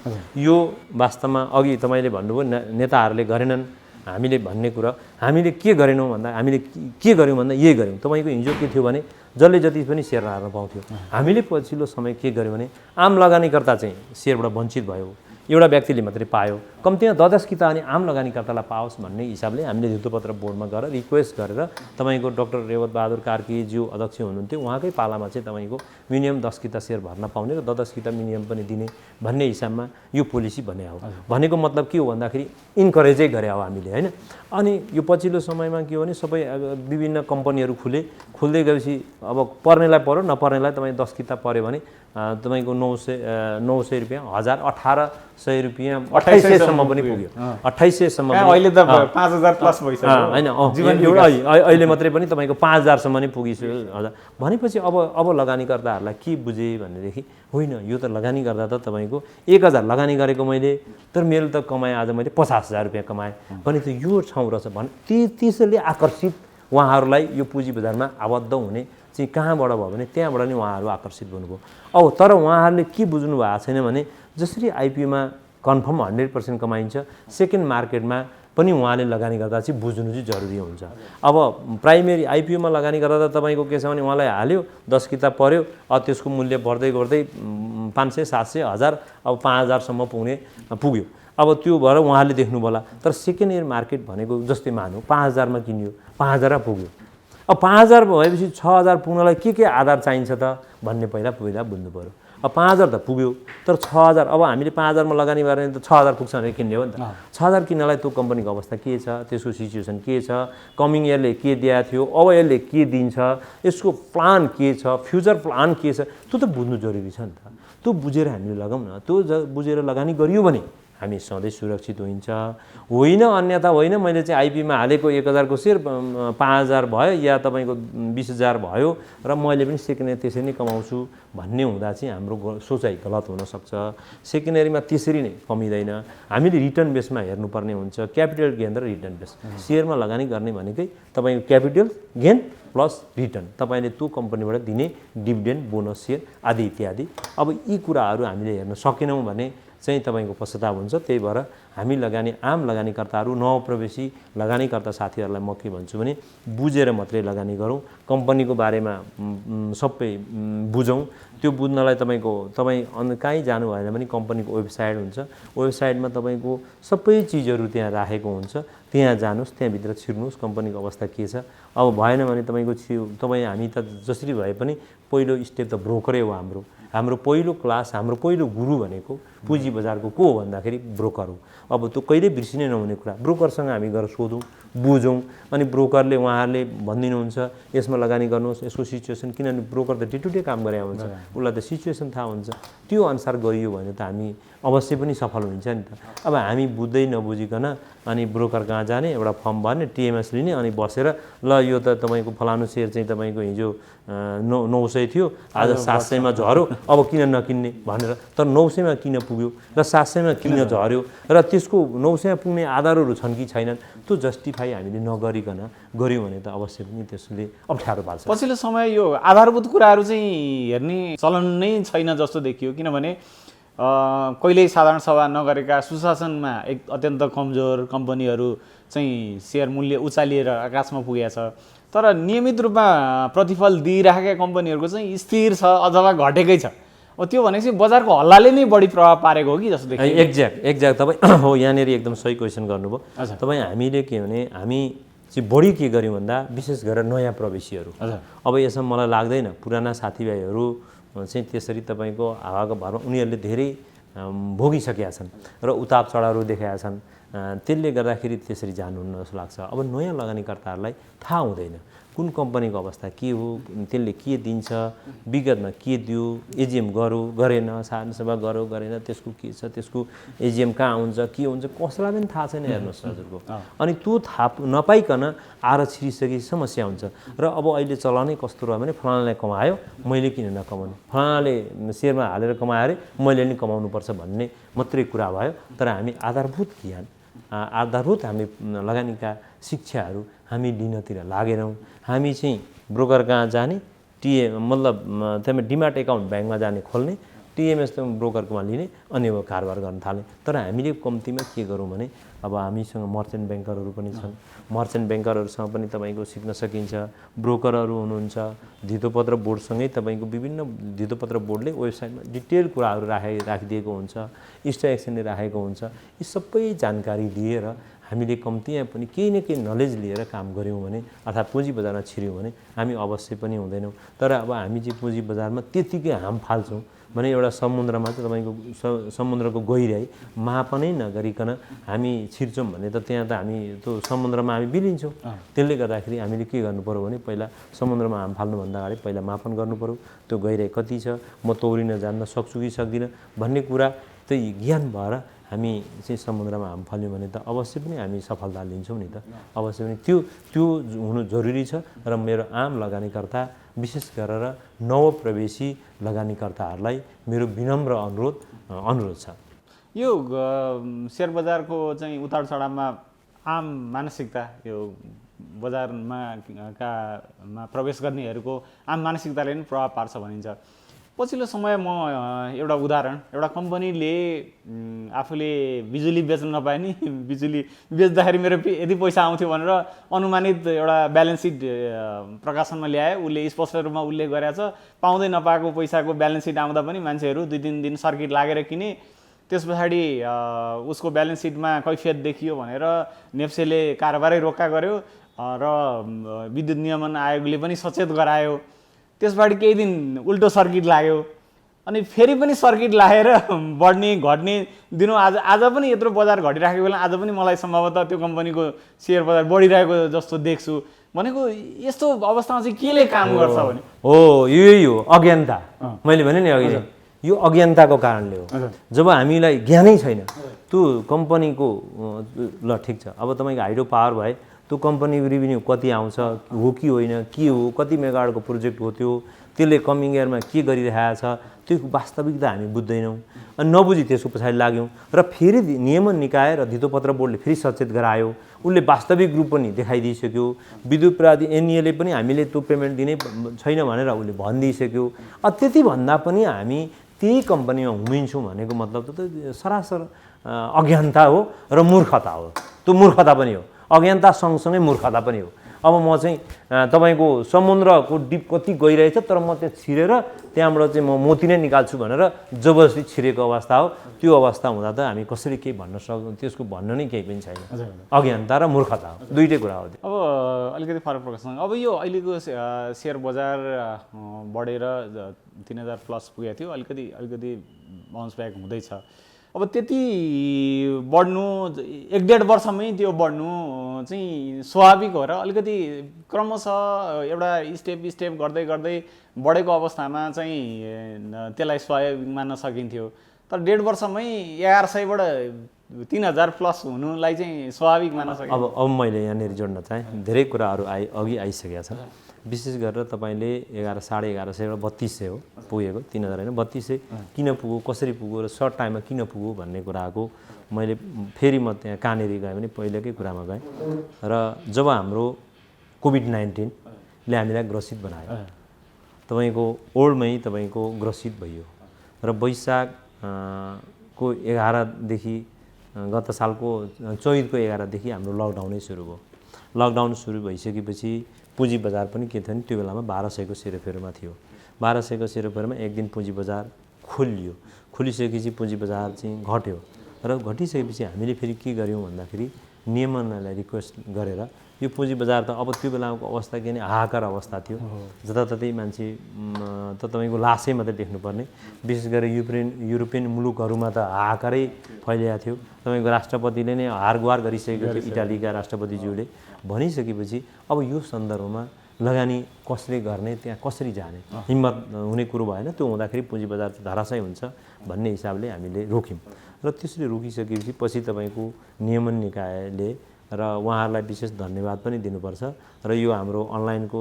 A: यो वास्तवमा अघि तपाईँले भन्नुभयो नेताहरूले गरेनन् हामीले भन्ने कुरा हामीले के गरेनौँ भन्दा हामीले के गर्यौँ भन्दा यही गऱ्यौँ। तपाईँको हिजो के थियो भने जसले जति पनि सेयर हार्न पाउँथ्यो। हामीले पछिल्लो समय के गर्यौँ भने आम लगानीकर्ता चाहिँ सेयरबाट वञ्चित भयो, एउटा व्यक्तिले मात्रै पायो। कम्तीमा 10 कि त अनि आम लगानीकर्तालाई पाओस् भन्ने हिसाबले हामीले धितोपत्र बोर्डमा गएर रिक्वेस्ट गरेर तपाईँको डाक्टर रेवत बहादुर कार्कीज्यू अध्यक्ष हुनुहुन्थ्यो, उहाँकै पालामा चाहिँ तपाईँको मिनिमम 10 कि त सेयर भर्न पाउने र 10 कि त मिनिमम पनि दिने भन्ने हिसाबमा यो पोलिसी बने हो। भनेको मतलब के हो भन्दाखेरि इन्करेजै गरे हो हामीले होइन। अनि यो पछिल्लो समयमा के हो भने सबै विभिन्न कम्पनीहरू खुल्दै गएपछि अब पर्नेलाई पर्यो नपर्नेलाई तपाईँ 10 कि त पर्यो भने तपाईँको 900 रुपियाँ 1000 1800 रुपियाँ 2800सम्म पनि पुग्यो। 2800सम्म
B: अहिले त 5000 प्लस भइसक्यो
A: होइन। अहिले मात्रै पनि तपाईँको 5000सम्म नै पुगिसक्यो हजुर। भनेपछि अब लगानीकर्ताहरूलाई के बुझे भनेदेखि होइन यो त लगानी गर्दा त तपाईँको 1000 लगानी गरेको मैले तर मेरो त कमाएँ आज मैले 50000 रुपियाँ कमाएँ भने त यो ठाउँ रहेछ भने त्यसैले आकर्षित उहाँहरूलाई यो पुँजी बजारमा आबद्ध हुने चाहिँ कहाँबाट भयो भने त्यहाँबाट नै उहाँहरू आकर्षित हुनुभयो। अब तर उहाँहरूले के बुझ्नु भएको छैन भने जसरी आइपिओमा कन्फर्म 100% कमाइन्छ सेकेन्ड मार्केटमा पनि उहाँले लगानी गर्दा चाहिँ बुझ्नु चाहिँ जरुरी हुन्छ। अब प्राइमेरी आइपिओमा लगानी गर्दा त तपाईँको के छ भने उहाँलाई हाल्यो 10 किताब पर्यो, अब त्यसको मूल्य बढ्दै गर्दै 500 700 1000 अब 5000सम्म पुग्यो। अब त्यो भएर उहाँले देख्नु होला। तर सेकेन्ड इयर मार्केट भनेको जस्तै मानौँ 5000मा किनियो 5000 पुग्यो। अब 5000 भएपछि 6000 पुग्नलाई के आधार चाहिन्छ त भन्ने पहिला बुझ्नु पर्यो। अब 5,000 त पुग्यो, तर 6,000 अब हामीले 5,000मा लगानी गरेर त 6,000 पुग्छ भनेर किन्ने हो नि त। 6,000 किन्नलाई त्यो कम्पनीको अवस्था के छ, त्यसको सिचुएसन के छ, कमिङ इयरले के दिएको थियो, अब यसले के दिन्छ, यसको प्लान के छ, फ्युचर प्लान के छ, त्यो त बुझ्नु जरुरी छ नि त। त्यो बुझेर हामीले लगाउँ न। त्यो बुझेर लगानी गरियो भने हामी सधैँ सुरक्षित हुन्छ। होइन अन्यथा होइन मैले चाहिँ आइपीमा हालेको 1,000 को सेयर 5,000 भयो या तपाईँको 20,000 भयो र मैले पनि सेकेन्ड त्यसरी नै कमाउँछु भन्ने हुँदा चाहिँ हाम्रो सोचाइ गलत हुनसक्छ। सेकेन्डरीमा त्यसरी नै कमिँदैन। हामीले रिटर्न बेसमा हेर्नुपर्ने हुन्छ, क्यापिटल गेन र रिटर्न बेस। सेयरमा लगानी गर्ने भनेकै तपाईँको क्यापिटल गेन प्लस रिटर्न, तपाईँले त्यो कम्पनीबाट दिने डिभिडेन्ड, बोनस, सेयर आदि इत्यादि। अब यी कुराहरू हामीले हेर्न सकेनौँ भने चाहिँ तपाईँको पश्चाताप हुन्छ। त्यही भएर हामी आम लगानीकर्ताहरू, नवप्रवेशी लगानीकर्ता साथीहरूलाई म के भन्छु भने बुझेर मात्रै लगानी गरौँ, कम्पनीको बारेमा सबै बुझौँ। त्यो बुझ्नलाई तपाईँ कहीँ जानु भएन भने कम्पनीको वेबसाइट हुन्छ, वेबसाइटमा तपाईँको सबै चिजहरू त्यहाँ राखेको हुन्छ, त्यहाँ जानुहोस्, त्यहाँभित्र छिर्नुहोस् कम्पनीको अवस्था के छ। अब भएन भने हामी त जसरी भए पनि पहिलो स्टेप त ब्रोकरै हो। हाम्रो पहिलो क्लास, हाम्रो पहिलो गुरु भनेको पुँजी बजारको को हो भन्दाखेरि ब्रोकर हो। अब त्यो कहिले बिर्सिनै नहुने कुरा। ब्रोकरसँग हामी गएर सोधौँ, बुझौँ, अनि ब्रोकरले उहाँहरूले भनिदिनुहुन्छ यसमा लगानी गर्नुहोस्, यसको सिचुएसन, किनभने ब्रोकर त डे टु डे काम गरेको हुन्छ, उसलाई त सिचुएसन थाहा हुन्छ। त्यो अनुसार गरियो भने त हामी अवश्य पनि सफल हुन्छ नि त। अब हामी बुझ्दै नबुझिकन अनि ब्रोकर कहाँ जाने, एउटा फर्म भर्ने, टिएमएस लिने, अनि बसेर ल यो त तपाईँको फलानु सेयर चाहिँ तपाईँको हिजो 900 थियो, आज 700मा झऱ्यो, अब किन नकिन्ने भनेर। तर 900मा किन पुग्यो र 700मा किन झऱ्यो र त्यसको 900मा पुग्ने आधारहरू छन् कि छैनन्, त्यो जस्टिफाई हामीले नगरिकन गऱ्यौँ भने त अवश्य पनि त्यसले अप्ठ्यारो पार्छ।
B: पछिल्लो समय यो आधारभूत कुराहरू चाहिँ हेर्ने चलन नै छैन जस्तो देखियो, किनभने कहिल्यै साधारण सभा नगरेका, सुशासनमा एक अत्यन्त कमजोर कम्पनीहरू चाहिँ सेयर मूल्य उचालिएर आकाशमा पुगेको छ। तर नियमित रूपमा प्रतिफल दिइराखेका कम्पनीहरूको चाहिँ स्थिर छ अथवा घटेकै छ। त्यो भनेपछि बजारको हल्लाले नै बढी प्रभाव पारेको हो कि जस्तो देखियो।
A: एक्ज्याक्ट तपाईँ हो, यहाँनिर एकदम सही क्वेसन गर्नुभयो तपाईँ। हामीले के भने हामी चाहिँ बढी के गर्यौँ भन्दा विशेष गरेर नयाँ प्रवेशीहरू। अब यसमा मलाई लाग्दैन पुराना साथीभाइहरू चाहिँ त्यसरी तपाईँको हावाको भरमा उनीहरूले धेरै भोगिसकेका छन् र उताप चढाउहरू देखाएका छन्, त्यसले गर्दाखेरि त्यसरी जानुहुन्न जस्तो लाग्छ। अब नयाँ लगानीकर्ताहरूलाई थाहा हुँदैन कुन कम्पनीको अवस्था के हो, त्यसले के दिन्छ, विगतमा के दियो, एजिएम गरेन, साधारण सभा गरेन, त्यसको के छ, त्यसको एजिएम कहाँ हुन्छ, के हुन्छ, कसैलाई पनि थाहा छैन। हेर्नुहोस् हजुरको, अनि त्यो थाहा नपाइकन आएर छिरिसकेपछि समस्या हुन्छ। र अब अहिले चलानै कस्तो रह्यो भने फलानाले कमायो मैले किन नकमाउनु, फलानाले सेयरमा हालेर कमायो अरे मैले नि कमाउनुपर्छ भन्ने मात्रै कुरा भयो। तर हामी आधारभूत ज्ञान, आधारभूत हामी लगानीका शिक्षाहरू हामी लिनतिर लागेनौँ। हामी चाहिँ ब्रोकर कहाँ जाने, मतलब त्यहाँ डिमाट एकाउन्ट ब्याङ्कमा जाने खोल्ने, टिएमएस त ब्रोकरकोमा लिने, अनि अब कारोबार गर्न थाल्ने। तर हामीले कम्तीमा के गरौँ भने अब हामीसँग मर्चेन्ट ब्याङ्करहरू पनि छन्, मर्चेन्ट ब्याङ्करहरूसँग पनि तपाईँको सिक्न सकिन्छ। ब्रोकरहरू हुनुहुन्छ, धितोपत्र बोर्डसँगै तपाईँको विभिन्न धितोपत्र बोर्डले वेबसाइटमा डिटेल कुराहरू राखिदिएको हुन्छ, स्टक एक्सचेन्जले राखेको हुन्छ। यी सबै जानकारी लिएर हामीले कम्तीमा पनि केही न केही नलेज लिएर काम गऱ्यौँ भने, अर्थात् पुँजी बजारमा छिर्यौँ भने हामी अवश्य पनि हुँदैनौँ। तर अब हामी चाहिँ पुँजी बजारमा त्यत्तिकै हाम फाल्छौँ भने एउटा समुद्रमा चाहिँ तपाईँको समुद्रको गहिराई मापनै नगरिकन हामी छिर्छौँ भने त त्यहाँ त हामी त्यो समुद्रमा हामी बिलिन्छौँ। त्यसले गर्दाखेरि हामीले के गर्नु पर्यो भने पहिला समुद्रमा हाम फाल्नुभन्दा अगाडि पहिला मापन गर्नु पर्यो, त्यो गहिराई कति छ, म तौरिन जान्न सक्छु कि सक्दिनँ भन्ने कुरा त्यही ज्ञान भएर हामी चाहिँ समुद्रमा हाम फाल्यौँ भने त अवश्य पनि हामी सफलता लिन्छौँ नि त। अवश्य पनि त्यो हुनु जरुरी छ। र मेरो आम लगानीकर्ता, विशेष गरेर नवप्रवेशी लगानीकर्ताहरूलाई मेरो विनम्र अनुरोध छ।
B: यो सेयर बजारको चाहिँ उतार चढावमा आम मानसिकता, यो बजारमा प्रवेश गर्नेहरूको आम मानसिकताले पनि प्रभाव पार्छ भनिन्छ। पछिल्लो समय म एउटा उदाहरण, एउटा कम्पनीले आफूले बिजुली बेच्न नपाए नि बिजुली बेच्दाखेरि मेरो यति पैसा आउँथ्यो भनेर अनुमानित एउटा ब्यालेन्स सिट प्रकाशनमा ल्यायो। उसले स्पष्ट रूपमा उल्लेख गरेको छ, पाउँदै नपाएको पैसाको ब्यालेन्स सिट आउँदा पनि मान्छेहरू 2-3 दिन सर्किट लागेर किने। त्यस पछाडि उसको ब्यालेन्स सिटमा कैफियत देखियो भनेर नेप्सेले कारोबारै रोक्का गर्यो र विद्युत नियमन आयोगले पनि सचेत गरायो। त्यसबाट केही दिन उल्टो सर्किट लाग्यो। अनि फेरि पनि सर्किट लाएर बढ्ने घट्ने दिनु आज पनि यत्रो बजार घटिराखेको बेला आज पनि मलाई सम्भवतः त्यो कम्पनीको सेयर बजार बढिरहेको जस्तो देख्छु भनेको यस्तो अवस्थामा चाहिँ केले काम गर्छ भने
A: हो यही हो अज्ञानता मैले भने नि अघि यो अज्ञानताको कारणले हो जब हामीलाई ज्ञानै छैन त्यो कम्पनीको ल ठिक छ अब तपाईँको हाइड्रो पावर भए त्यो कम्पनीको रेभिन्यू कति आउँछ हो कि होइन के हो कति मेगावाटको प्रोजेक्ट हो त्यो त्यसले कमिङ इयरमा के गरिरहेको छ त्यो वास्तविकता हामी बुझ्दैनौँ अनि नबुझी त्यसको पछाडि लाग्यौँ र फेरि नियमन निकाय र धितोपत्र बोर्डले फेरि सचेत गरायो उसले वास्तविक रूप पनि देखाइदिइसक्यो विद्युत प्राधि एनइएले पनि हामीले त्यो पेमेन्ट दिने छैन भनेर उसले भनिदिइसक्यो त्यति भन्दा पनि हामी त्यही कम्पनीमा हुमिन्छौँ भनेको मतलब त सरासर अज्ञानता हो र मूर्खता हो त्यो मूर्खता पनि हो अज्ञानता सँगसँगै मूर्खता पनि हो अब म चाहिँ तपाईँको समुद्रको डिप कति गइरहेछ तर म त्यहाँ छिरेर त्यहाँबाट चाहिँ म मोती नै निकाल्छु भनेर जबरजस्ती छिरेको अवस्था हो त्यो अवस्था हुँदा त हामी कसरी केही भन्न सक्छौँ त्यसको भन्न नै केही पनि छैन अज्ञानता र मूर्खता हो दुईटै कुरा हो
B: अब अलिकति फरक प्रकाशसँग अब यो अहिलेको सेयर बजार बढेर 3000 प्लस पुगेको थियो अलिकति बाउन्स ब्याक हुँदैछ अब त्यति बढ्नु 1.5 वर्षमै त्यो बढ्नु चाहिँ स्वाभाविक हो र अलिकति क्रमशः एउटा स्टेप गर्दै बढेको अवस्थामा चाहिँ त्यसलाई स्वाभाविक मान्न सकिन्थ्यो तर 1.5 वर्षमै 1100बाट 3000 प्लस हुनुलाई चाहिँ स्वाभाविक मान्न सकिन्छ
A: अब मैले यहाँनिर जोड्न चाहेँ धेरै कुराहरू अघि आइसकेका छन् विशेष गरेर तपाईँले 11,500 3200 हो पुगेको 3000 होइन 3200 किन पुग्यो कसरी पुग्यो र सर्ट टाइममा किन पुग्यो भन्ने कुराको मैले फेरि म त्यहाँ कहाँनिर गएँ भने पहिलेकै कुरामा गएँ र जब हाम्रो कोभिड-19ले हामीलाई ग्रसित बनायो तपाईँको ओल्डमै तपाईँको ग्रसित भइयो र वैशाख को 11देखि गत सालको चैतको 11देखि हाम्रो लकडाउनै सुरु भयो लकडाउन सुरु भइसकेपछि पुँजी बजार पनि के थियो नि त्यो बेलामा 1200 को सेरोफेरोमा थियो 1200 को सेरोफेरोमा एक दिन पुँजी बजार खोलियो खोलिसकेपछि पुँजी बजार चाहिँ घट्यो र घटिसकेपछि हामीले फेरि के गर्यौँ भन्दाखेरि नियमनलाई रिक्वेस्ट गरेर यो पुँजी बजार त अब त्यो बेलाको अवस्था के नि हाहाकार अवस्था थियो जताततै मान्छे त तपाईँको लासै मात्रै देख्नुपर्ने विशेष गरेर युरोपियन मुलुकहरूमा त हाहाकारै फैलिएको थियो तपाईँको राष्ट्रपतिले नै हारगुहार गरिसकेको थियो इटालीका राष्ट्रपतिज्यूले भनिसकेपछि अब यो सन्दर्भमा लगानी कसले गर्ने त्यहाँ कसरी जाने हिम्मत हुने कुरो भएन त्यो हुँदाखेरि पुँजी बजार चाहिँ धराशय हुन्छ भन्ने हिसाबले हामीले रोक्यौँ र त्यसरी रोकिसकेपछि पछि तपाईँको नियमन निकायले र उहाँहरूलाई विशेष धन्यवाद पनि दिनुपर्छ र यो हाम्रो अनलाइनको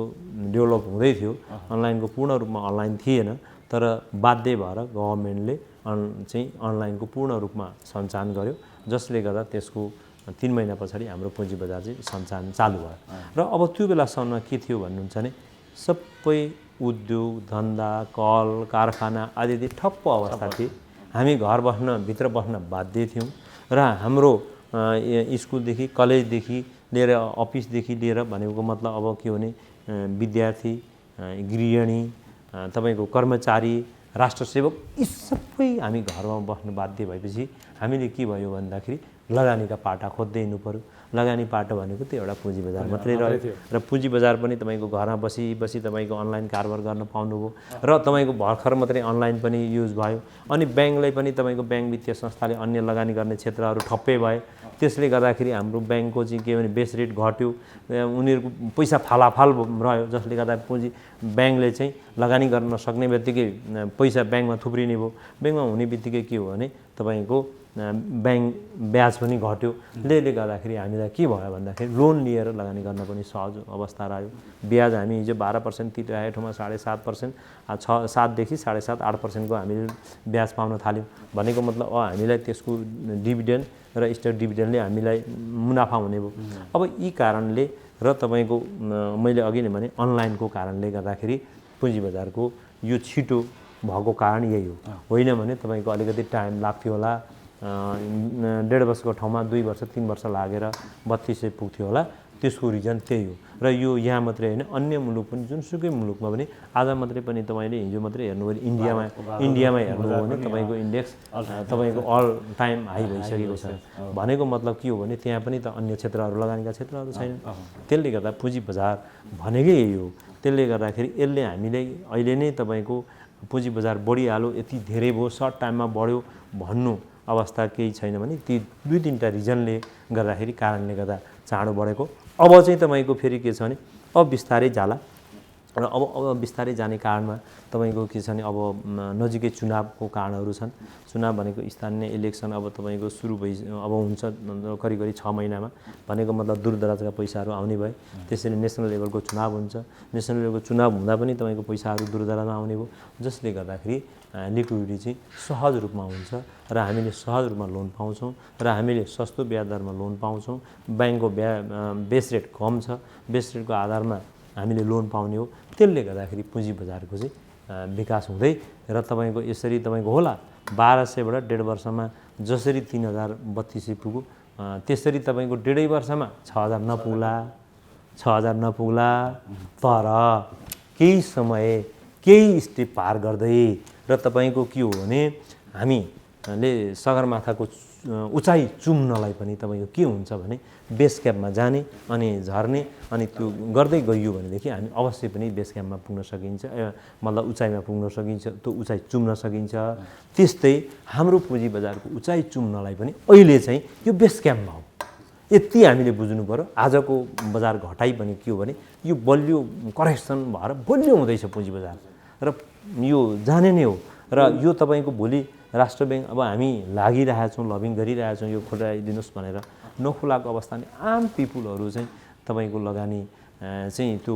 A: डेभलप हुँदै थियो अनलाइनको पूर्ण रूपमा अनलाइन थिएन तर बाध्य भएर गभर्मेन्टले चाहिँ अनलाइनको पूर्ण रूपमा सञ्चालन गर्यो जसले गर्दा त्यसको 3 महिना पछाडि हाम्रो पुँजी बजार चाहिँ सञ्चालन चालु भयो र अब त्यो बेलासम्म के थियो भन्नुहुन्छ भने सबै उद्योग धन्दा कल कारखाना आदि ठप्प अवस्था थिए हामी भित्र बस्न बाध्य थियौँ र हाम्रो स्कुलदेखि कलेजदेखि लिएर अफिसदेखि लिएर भनेको मतलब अब के भने विद्यार्थी गृहिणी तपाईँको कर्मचारी राष्ट्रसेवक यी सबै हामी घरमा बस्न बाध्य भएपछि हामीले के भयो भन्दाखेरि लगानीका पाटा खोज्दै हिँड्नु पर्यो लगानी पाटो भनेको त्यो एउटा पुँजी बजार मात्रै रह्यो र पुँजी बजार पनि तपाईँको घरमा बसी तपाईँको अनलाइन कारोबार गर्न पाउनुभयो र तपाईँको भर्खर मात्रै अनलाइन पनि युज भयो अनि ब्याङ्कलाई पनि तपाईँको ब्याङ्क वित्तीय संस्थाले अन्य लगानी गर्ने क्षेत्रहरू ठप्पै भए त्यसले गर्दाखेरि हाम्रो ब्याङ्कको चाहिँ के भने बेस रेट घट्यो उनीहरूको पैसा फालाफाल रह्यो जसले गर्दा पुँजी ब्याङ्कले चाहिँ लगानी गर्न नसक्ने बित्तिकै पैसा ब्याङ्कमा थुप्रिने भयो ब्याङ्कमा हुने बित्तिकै के हो भने तपाईँको ब्याङ्क ब्याज पनि घट्यो त्यसले गर्दाखेरि हामीलाई के भयो भन्दाखेरि लोन लिएर लगानी गर्न पनि सहज अवस्था रह्यो ब्याज हामी हिजो 12% तिरिरहेको ठाउँमा 7.5% 7देखि 7.5 8%को हामीले ब्याज पाउन थाल्यौँ भनेको मतलब हामीलाई त्यसको डिभिडेन्ड र स्टक डिभिडेन्डले हामीलाई मुनाफा हुने भयो अब यी कारणले र तपाईँको मैले अघि नै भने अनलाइनको कारणले गर्दाखेरि पुँजी बजारको यो छिटो भएको कारण यही हो होइन भने तपाईँको अलिकति टाइम लाग्थ्यो होला 1.5 वर्षको ठाउँमा 2 वर्ष 3 वर्ष लागेर 3200 पुग्थ्यो होला त्यसको रिजन त्यही हो र यो यहाँ मात्रै होइन अन्य मुलुक पनि जुनसुकै मुलुकमा पनि आज मात्रै पनि तपाईँले हिजो मात्रै हेर्नु भने इन्डियामा हेर्नुभयो भने तपाईँको इन्डेक्स तपाईँको अल टाइम हाई भइसकेको छ भनेको मतलब के हो भने त्यहाँ पनि त अन्य क्षेत्रहरू लगानीका क्षेत्रहरू छैन त्यसले गर्दा पुँजी बजार भनेकै यही हो त्यसले गर्दाखेरि यसले हामीलाई अहिले नै तपाईँको पुँजी बजार बढिहाल्यो, यति धेरै भयो, सर्ट टाइममा बढ्यो भन्नु अवस्था केही छैन भने ती 2-3टा रिजनले गर्दाखेरि, कारणले गर्दा चाँडो बढेको। अब चाहिँ तपाईँको फेरि के छ भने अब बिस्तारै जाला र अब बिस्तारै जाने कारणमा तपाईँको के छ भने अब नजिकै चुनावको कारणहरू छन्। चुनाव भनेको स्थानीय इलेक्सन अब तपाईँको सुरु अब हुन्छ करिब 6 महिनामा, भनेको मतलब दूरदराजका पैसाहरू आउने भए। त्यसरी नेसनल लेभलको चुनाव हुन्छ, नेसनल लेभलको चुनाव हुँदा पनि तपाईँको पैसाहरू दूरदराजमा आउने भयो, जसले गर्दाखेरि लिक्विडिटी चाहिँ सहज रूपमा हुन्छ र हामीले सहज रूपमा लोन पाउँछौँ र हामीले सस्तो ब्याज दरमा लोन पाउँछौँ। ब्याङ्कको बेस रेट कम छ, बेस रेटको आधारमा हामीले लोन पाउने हो। त्यसले गर्दाखेरि पुँजी बजारको चाहिँ विकास हुँदै र तपाईँको यसरी तपाईँको होला 1200बाट 1.5 वर्षमा जसरी 3032 पुग्यो, त्यसरी तपाईँको 1.5 वर्षमा 6000 नपुग्ला, तर केही समय केही स्टेप पार गर्दै र तपाईँको के हो भने हामीले सगरमाथाको उचाइ चुम्नलाई पनि तपाईँको के हुन्छ भने बेस क्याम्पमा जाने अनि झर्ने अनि त्यो गर्दै गइयो भनेदेखि हामी अवश्य पनि बेस क्याम्पमा पुग्न सकिन्छ, मतलब उचाइमा पुग्न सकिन्छ, त्यो उचाइ चुम्न सकिन्छ। त्यस्तै हाम्रो पुँजी बजारको उचाइ चुम्नलाई पनि अहिले चाहिँ यो बेस क्याम्पमा हो, यति हामीले बुझ्नु पर्यो। आजको बजार घटाइ पनि के हो भने यो बलियो करेक्सन भएर बलियो हुँदैछ पुँजी बजार र यो जाने नै हो। र यो तपाईँको भोलि राष्ट्र ब्याङ्क अब हामी लागिरहेछौँ, लबिङ गरिरहेछौँ यो खोलाइदिनुहोस् भनेर, नखोलाको अवस्थामा आम पिपुलहरू चाहिँ तपाईँको लगानी चाहिँ त्यो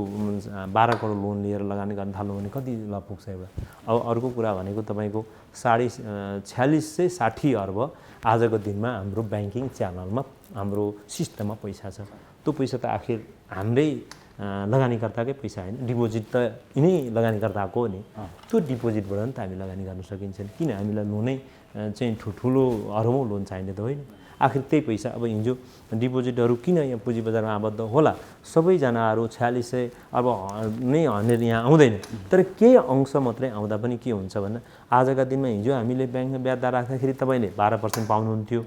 A: 12 करोड लोन लिएर लगानी गर्न थाल्नु भने कति ल पुग्छ एउटा। अब अर्को कुरा भनेको तपाईँको 4660 अर्ब आजको दिनमा हाम्रो ब्याङ्किङ च्यानलमा हाम्रो सिस्टममा पैसा छ। त्यो पैसा त आखिर हाम्रै लगानीकर्ताकै पैसा होइन, डिपोजिट त यिनै लगानीकर्ताको हो नि। त्यो डिपोजिटबाट नि त हामी लगानी गर्न सकिन्छ नि, किन हामीलाई लोनै चाहिँ ठुलो अरबौँ लोन चाहिने त होइन। आखिर त्यही पैसा अब हिजो डिपोजिटहरू किन यहाँ पुँजी बजारमा आबद्ध होला, सबैजनाहरू 4600 अब नै हनेर यहाँ आउँदैन, तर केही अंश मात्रै आउँदा पनि के हुन्छ भन्दा आजका दिनमा हिजो हामीले ब्याङ्कमा ब्याज दर राख्दाखेरि तपाईँले 12% पाउनुहुन्थ्यो,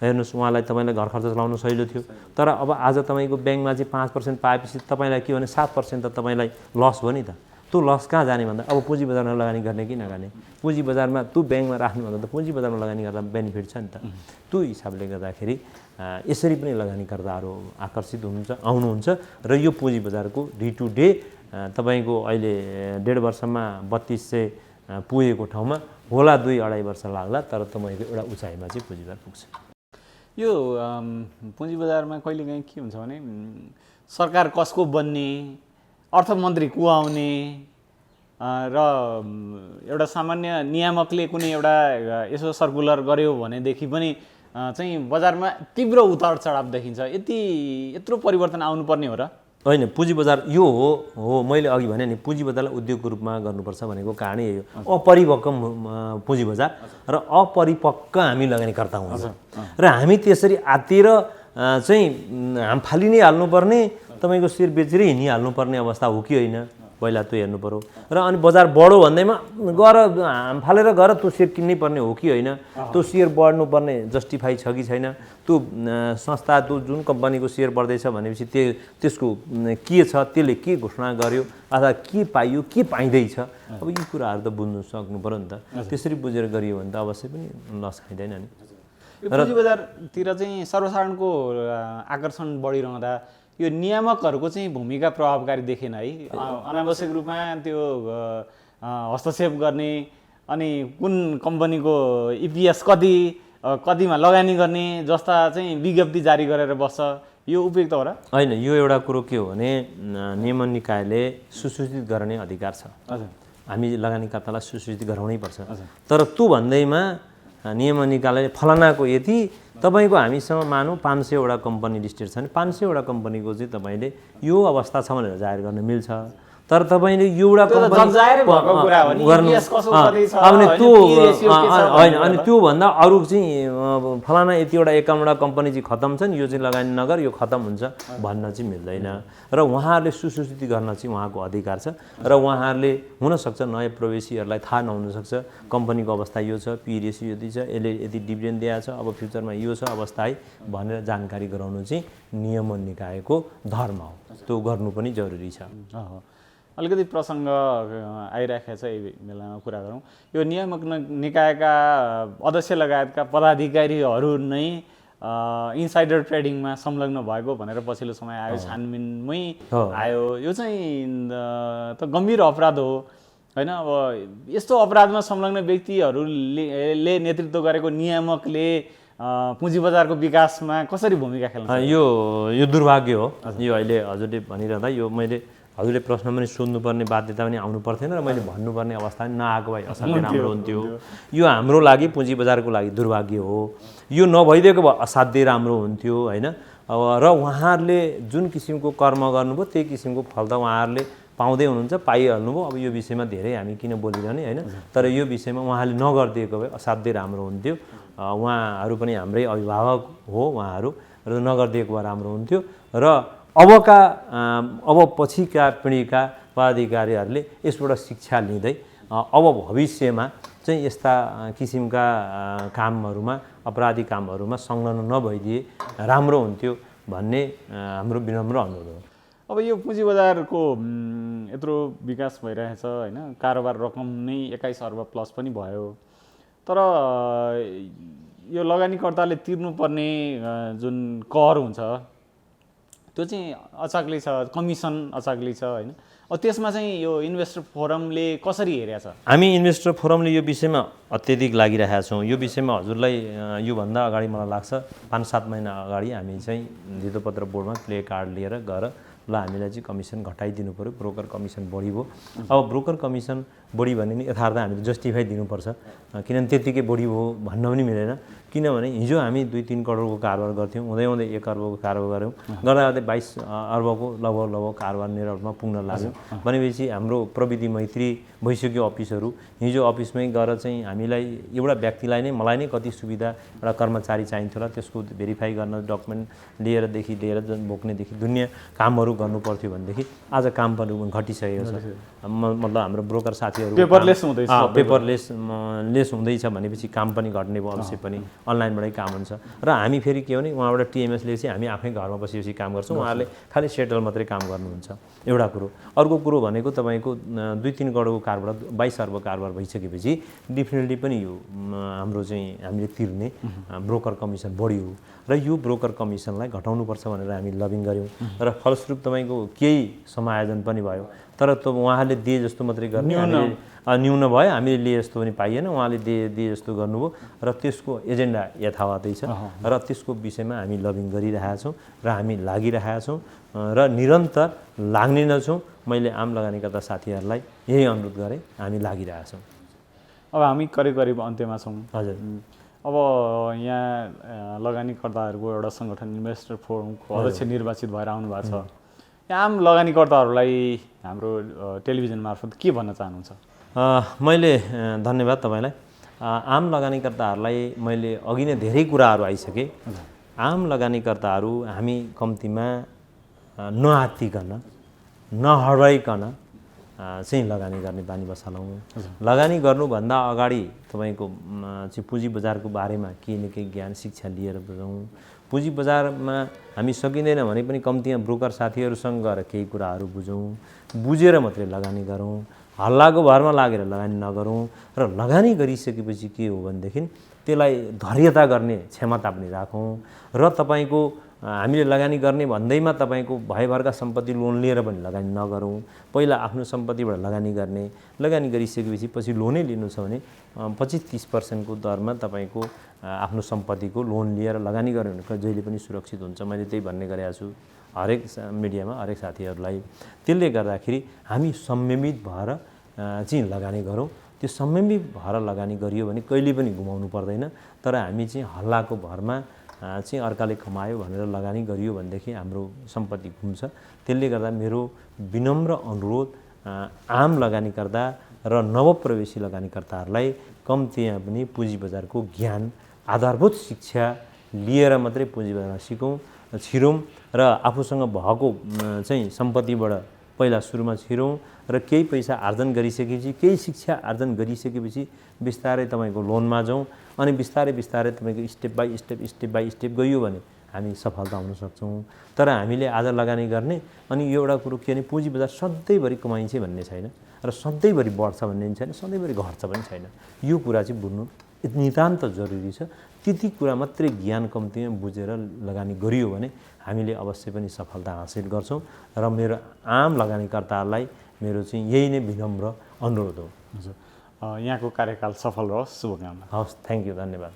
A: हेर्नुहोस् उहाँलाई तपाईँलाई घर खर्च चलाउनु सजिलो थियो। तर अब आज तपाईँको ब्याङ्कमा चाहिँ 5% पाएपछि तपाईँलाई के भने 7% त तपाईँलाई लस भयो नि त। त्यो लस कहाँ जाने भन्दा अब पुँजी बजारमा लगानी गर्ने कि नगर्ने, पुँजी बजारमा त्यो ब्याङ्कमा राख्नुभन्दा त पुँजी बजारमा लगानी गर्दा बेनिफिट छ नि त। त्यो हिसाबले गर्दाखेरि यसरी पनि लगानीकर्ताहरू आकर्षित हुनुहुन्छ, आउनुहुन्छ र यो पुँजी बजारको डे टु डे तपाईँको अहिले 1.5 वर्षमा 3200 पुगेको ठाउँमा होला 2-2.5 वर्ष लाग्ला, तर तपाईँको एउटा उचाइमा चाहिँ पुँजी बजार पुग्छ।
B: यो पुँजी बजारमा कहिलेकाहीँ के हुन्छ भने सरकार कसको बन्ने, अर्थमन्त्री को आउने र एउटा सामान्य नियामकले कुनै एउटा यसो सर्कुलर गर्यो भनेदेखि पनि चाहिँ बजारमा तीव्र उतार चढाव देखिन्छ। यत्रो परिवर्तन आउनुपर्ने हो र?
A: होइन, पुँजी बजार यो हो मैले अघि भने नि पुँजी बजारलाई उद्योगको रूपमा गर्नुपर्छ भनेको कारणै यही हो। अपरिपक्व पुँजी बजार र अपरिपक्व हामी लगानीकर्ता हुन्छ र हामी त्यसरी आत्तिएर चाहिँ हाम फालि नै हाल्नुपर्ने, तपाईँको सेयर बेचेर हिँडिहाल्नुपर्ने अवस्था हो कि होइन, पहिला त्यो हेर्नु पर्यो। र अनि बजार बढो भन्दैमा गएर हाम फालेर गएर त्यो सेयर किन्नै पर्ने हो कि होइन, त्यो सेयर बढ्नुपर्ने जस्टिफाई छ कि छैन, त्यो संस्था त्यो जुन कम्पनीको सेयर बढ्दैछ भनेपछि त्यसको के छ, त्यसले के घोषणा गर्यो अथवा के पाइयो के पाइँदैछ, अब यी कुराहरू त बुझ्नु सक्नु पर्यो नि त। त्यसरी बुझेर गरियो भने त अवश्य पनि लस खाइँदैन नि।
B: यो पुँजी बजारतिर चाहिँ सर्वसाधारणको आकर्षण बढिरहँदा यो नियामकहरूको चाहिँ भूमिका प्रभावकारी देखेन है। अनावश्यक रूपमा त्यो हस्तक्षेप गर्ने अनि कुन कम्पनीको इपिएस कतिमा लगानी गर्ने जस्ता चाहिँ विज्ञप्ति जारी गरेर बस्छ, यो उपयुक्त हो र?
A: होइन, यो एउटा कुरो के हो भने नियमन निकायले सुसूचित गर्ने अधिकार छ। हामी लगानीकर्तालाई सुसूचित गराउनै पर्छ। तर त्यो भन्दैमा नियमन निकायले फलानाको यति तपाईँको हामीसँग मानौँ 500वटा कम्पनी लिस्टेड छ भने 500वटा कम्पनीको चाहिँ तपाईँले यो अवस्था छ भनेर जाहेर गर्न मिल्छ। तर तपाईँले एउटा अनि त्योभन्दा अरू चाहिँ फलाना यतिवटा 51वटा कम्पनी चाहिँ खतम छन्, यो चाहिँ लगानी नगर, यो खतम हुन्छ भन्न चाहिँ मिल्दैन। र उहाँहरूले सुसूचित गर्न चाहिँ उहाँको अधिकार छ र उहाँहरूले हुनसक्छ नयाँ प्रवेशीहरूलाई थाहा नहुनसक्छ कम्पनीको अवस्था यो छ, पी रेसियो यति छ, यसले यति डिभिडेन्ड दिएको छ, अब फ्युचरमा यो छ अवस्था है भनेर जानकारी गराउनु चाहिँ नियमन निकायको धर्म हो, त्यो गर्नु पनि जरुरी छ।
B: अलिकति प्रसङ्ग आइराखेको छ यही बेलामा कुरा गरौँ। यो नियामक निकायका अध्यक्ष लगायतका पदाधिकारीहरू नै इन्साइडर ट्रेडिङमा संलग्न भएको भनेर पछिल्लो समय आयो, छानबिनमै आयो। यो चाहिँ त गम्भीर अपराध हो होइन। अब यस्तो अपराधमा संलग्न व्यक्तिहरूले नेतृत्व गरेको नियामकले पुँजी बजारको विकासमा कसरी भूमिका खेल्छ?
A: यो दुर्भाग्य हो। यो अहिले हजुरले भनिरहँदा यो मैले हजुरले प्रश्न पनि सोध्नुपर्ने बाध्यता पनि आउनु पर्थेन र मैले भन्नुपर्ने अवस्था पनि नआएको भए असाध्यै राम्रो हुन्थ्यो। यो हाम्रो लागि पुँजी बजारको लागि दुर्भाग्य हो। यो नभइदिएको भए असाध्यै राम्रो हुन्थ्यो होइन। र उहाँहरूले जुन किसिमको कर्म गर्नुभयो त्यही किसिमको फल त उहाँहरूले पाउँदै हुनुहुन्छ, पाइहाल्नुभयो। अब यो विषयमा धेरै हामी किन बोलिरहने होइन। तर यो विषयमा उहाँले नगरिदिएको भए असाध्यै राम्रो हुन्थ्यो। उहाँहरू पनि हाम्रै अभिभावक हो उहाँहरू, र नगरिदिएको भए राम्रो हुन्थ्यो। र अब पछिका पिँढीका पदाधिकारीहरूले यसबाट शिक्षा लिँदै अब भविष्यमा चाहिँ यस्ता किसिमका कामहरूमा, अपराधी कामहरूमा संलग्न नभइदिए राम्रो हुन्थ्यो भन्ने हाम्रो विनम्र अनुरोध हो।
B: अब यो पुँजी बजारको यत्रो विकास भइरहेछ होइन, कारोबार रकम नै 21 अर्ब प्लस पनि भयो। तर यो लगानीकर्ताले तिर्नुपर्ने जुन कर हुन्छ त्यो चाहिँ अचाक्लै छ, कमिसन अचाक्लै छ होइन। अब त्यसमा चाहिँ यो इन्भेस्टर फोरमले कसरी हेरेको छ?
A: हामी इन्भेस्टर फोरमले यो विषयमा अत्यधिक लागिरहेका छौँ। यो विषयमा हजुरलाई योभन्दा अगाडि मलाई लाग्छ 5-7 महिना अगाडि हामी चाहिँ धितोपत्र बोर्डमा प्ले कार्ड लिएर गएर ल हामीलाई चाहिँ कमिसन घटाइदिनु पऱ्यो, ब्रोकर कमिसन बढी भयो। अब ब्रोकर कमिसन बढी भने नि यथार्थ हामीले जस्टिफाई दिनुपर्छ, किनभने त्यत्तिकै बढी भयो भन्न पनि मिलेन। किनभने हिजो हामी 2-3 करोडको कारोबार गर्थ्यौँ, हुँदै 1 अर्बको कारोबार गऱ्यौँ, गर्दा 22 अर्बको लगभग कारोबार निर्माणमा पुग्न लाग्यौँ भनेपछि हाम्रो प्रविधि मैत्री भइसक्यो। अफिसहरू हिजो अफिसमै गएर चाहिँ हामीलाई एउटा व्यक्तिलाई नै मलाई नै कति सुविधा, एउटा कर्मचारी चाहिन्थ्यो होला, त्यसको भेरिफाई गर्न डकुमेन्ट लिएरदेखि लिएर बोक्नेदेखि दुनियाँ कामहरू गर्नु पर्थ्यो भनेदेखि आज काम पनि घटिसकेको छ। मतलब हाम्रो ब्रोकर साथीहरू पेपरलेस हुँदैछ भनेपछि काम पनि घट्ने भयो, अवश्य पनि अनलाइनबाटै काम हुन्छ। र हामी फेरि के हो भने उहाँबाट टिएमएस लिएपछि हामी आफै घरमा बसेपछि काम गर्छौँ, उहाँहरूले खालि सेटल मात्रै काम गर्नुहुन्छ, एउटा कुरो। अर्को कुरो भनेको तपाईँको 2-3 करोडको कारबाट 22 अर्ब कारोबार भइसकेपछि डेफिनेटली पनि यो हाम्रो चाहिँ हामीले तिर्ने ब्रोकर कमिसन बढ्यो र यो ब्रोकर कमिसनलाई घटाउनुपर्छ भनेर हामी लबिङ गऱ्यौँ र फलस्वरूप तपाईँको केही समायोजन पनि भयो। तर उहाँहरूले दिए जस्तो मात्रै गर्ने, न्यून भयो, हामीले लिए जस्तो पनि पाइएन, उहाँले दिए जस्तो गर्नुभयो र त्यसको एजेन्डा यथावतै छ र त्यसको विषयमा हामी लबिङ गरिरहेका छौँ र हामी लागिरहेका छौँ र निरन्तर लाग्ने नछौँ। मैले आम लगानीकर्ता साथीहरूलाई यही अनुरोध गरेँ, हामी लागिरहेका छौँ।
B: अब हामी करिब अन्त्यमा छौँ।
A: हजुर,
B: अब यहाँ लगानीकर्ताहरूको एउटा सङ्गठन इन्भेस्टर फोरमको अध्यक्ष निर्वाचित भएर आउनु भएको छ। आम लगानीकर्ताहरूलाई हाम्रो टेलिभिजन मार्फत के भन्न चाहनुहुन्छ?
A: मैले धन्यवाद तपाईँलाई। आम लगानीकर्ताहरूलाई मैले अघि नै धेरै कुराहरू आइसके। आम लगानीकर्ताहरू हामी कम्तीमा नआत्तिकन नहराइकन चाहिँ लगानी गर्ने बानी बसालौँ। लगानी गर्नुभन्दा अगाडि तपाईँको चाहिँ पुँजी बजारको बारेमा केही न केही ज्ञान शिक्षा लिएर बुझौँ। पुँजी बजारमा हामी सकिँदैन भने पनि कम्तीमा ब्रोकर साथीहरूसँग गएर केही कुराहरू बुझौँ, बुझेर मात्रै लगानी गरौँ, हल्लाको भरमा लागेर लगानी नगरौँ। र लगानी गरिसकेपछि के हो भनेदेखि त्यसलाई धैर्यता गर्ने क्षमता पनि राखौँ र तपाईँको हामीले लगानी गर्ने भन्दैमा तपाईँको भयभरका सम्पत्ति लोन लिएर पनि लगानी नगरौँ। पहिला आफ्नो सम्पत्तिबाट लगानी गर्ने, लगानी गरिसकेपछि पछि लोनै लिनु छ भने 25-30% दरमा तपाईँको आफ्नो सम्पत्तिको लोन लिएर लगानी गर्यो भने जहिले पनि सुरक्षित हुन्छ। मैले त्यही भन्ने गरेको छु हरेक मिडियामा हरेक साथीहरूलाई। त्यसले गर्दाखेरि हामी संयमित भएर चाहिँ लगानी गरौँ। त्यो संयमित भएर लगानी गरियो भने कहिले पनि गुमाउनु पर्दैन। तर हामी चाहिँ हल्लाको भरमा चाहिँ अर्काले कमायो भनेर लगानी गरियो भनेदेखि हाम्रो सम्पत्ति घुम्छ। त्यसले गर्दा मेरो विनम्र अनुरोध आम लगानीकर्ता र नवप्रवेशी लगानीकर्ताहरूलाई कम्तीमा पनि पुँजी बजारको ज्ञान, आधारभूत शिक्षा लिएर मात्रै पुँजी बजारमा छिरौँ र आफूसँग भएको चाहिँ सम्पत्तिबाट पहिला सुरुमा छिरौँ र केही पैसा आर्जन गरिसकेपछि, केही शिक्षा आर्जन गरिसकेपछि बिस्तारै तपाईँको लोनमा जाउँ। अनि बिस्तारै तपाईँको स्टेप बाई स्टेप गइयो भने हामी सफलता हुन सक्छौँ। तर हामीले आज लगानी गर्ने अनि एउटा कुरो के भने पुँजी बजार सधैँभरि कमाइन्छ भन्ने छैन र सधैँभरि बढ्छ भन्ने पनि छैन, सधैँभरि घट्छ पनि छैन। यो कुरा चाहिँ बुझ्नु नितान्त जरुरी छ। त्यति कुरा मात्रै ज्ञान कम्तीमा बुझेर लगानी गरियो भने हामीले अवश्य पनि सफलता हासिल गर्छौँ र मेरो आम लगानीकर्ताहरूलाई मेरो चाहिँ यही नै विनम्र अनुरोध हो।
B: यहाँको कार्यकाल सफल रहोस्, शुभकामना।
A: हवस्, थ्याङ्क यू, धन्यवाद।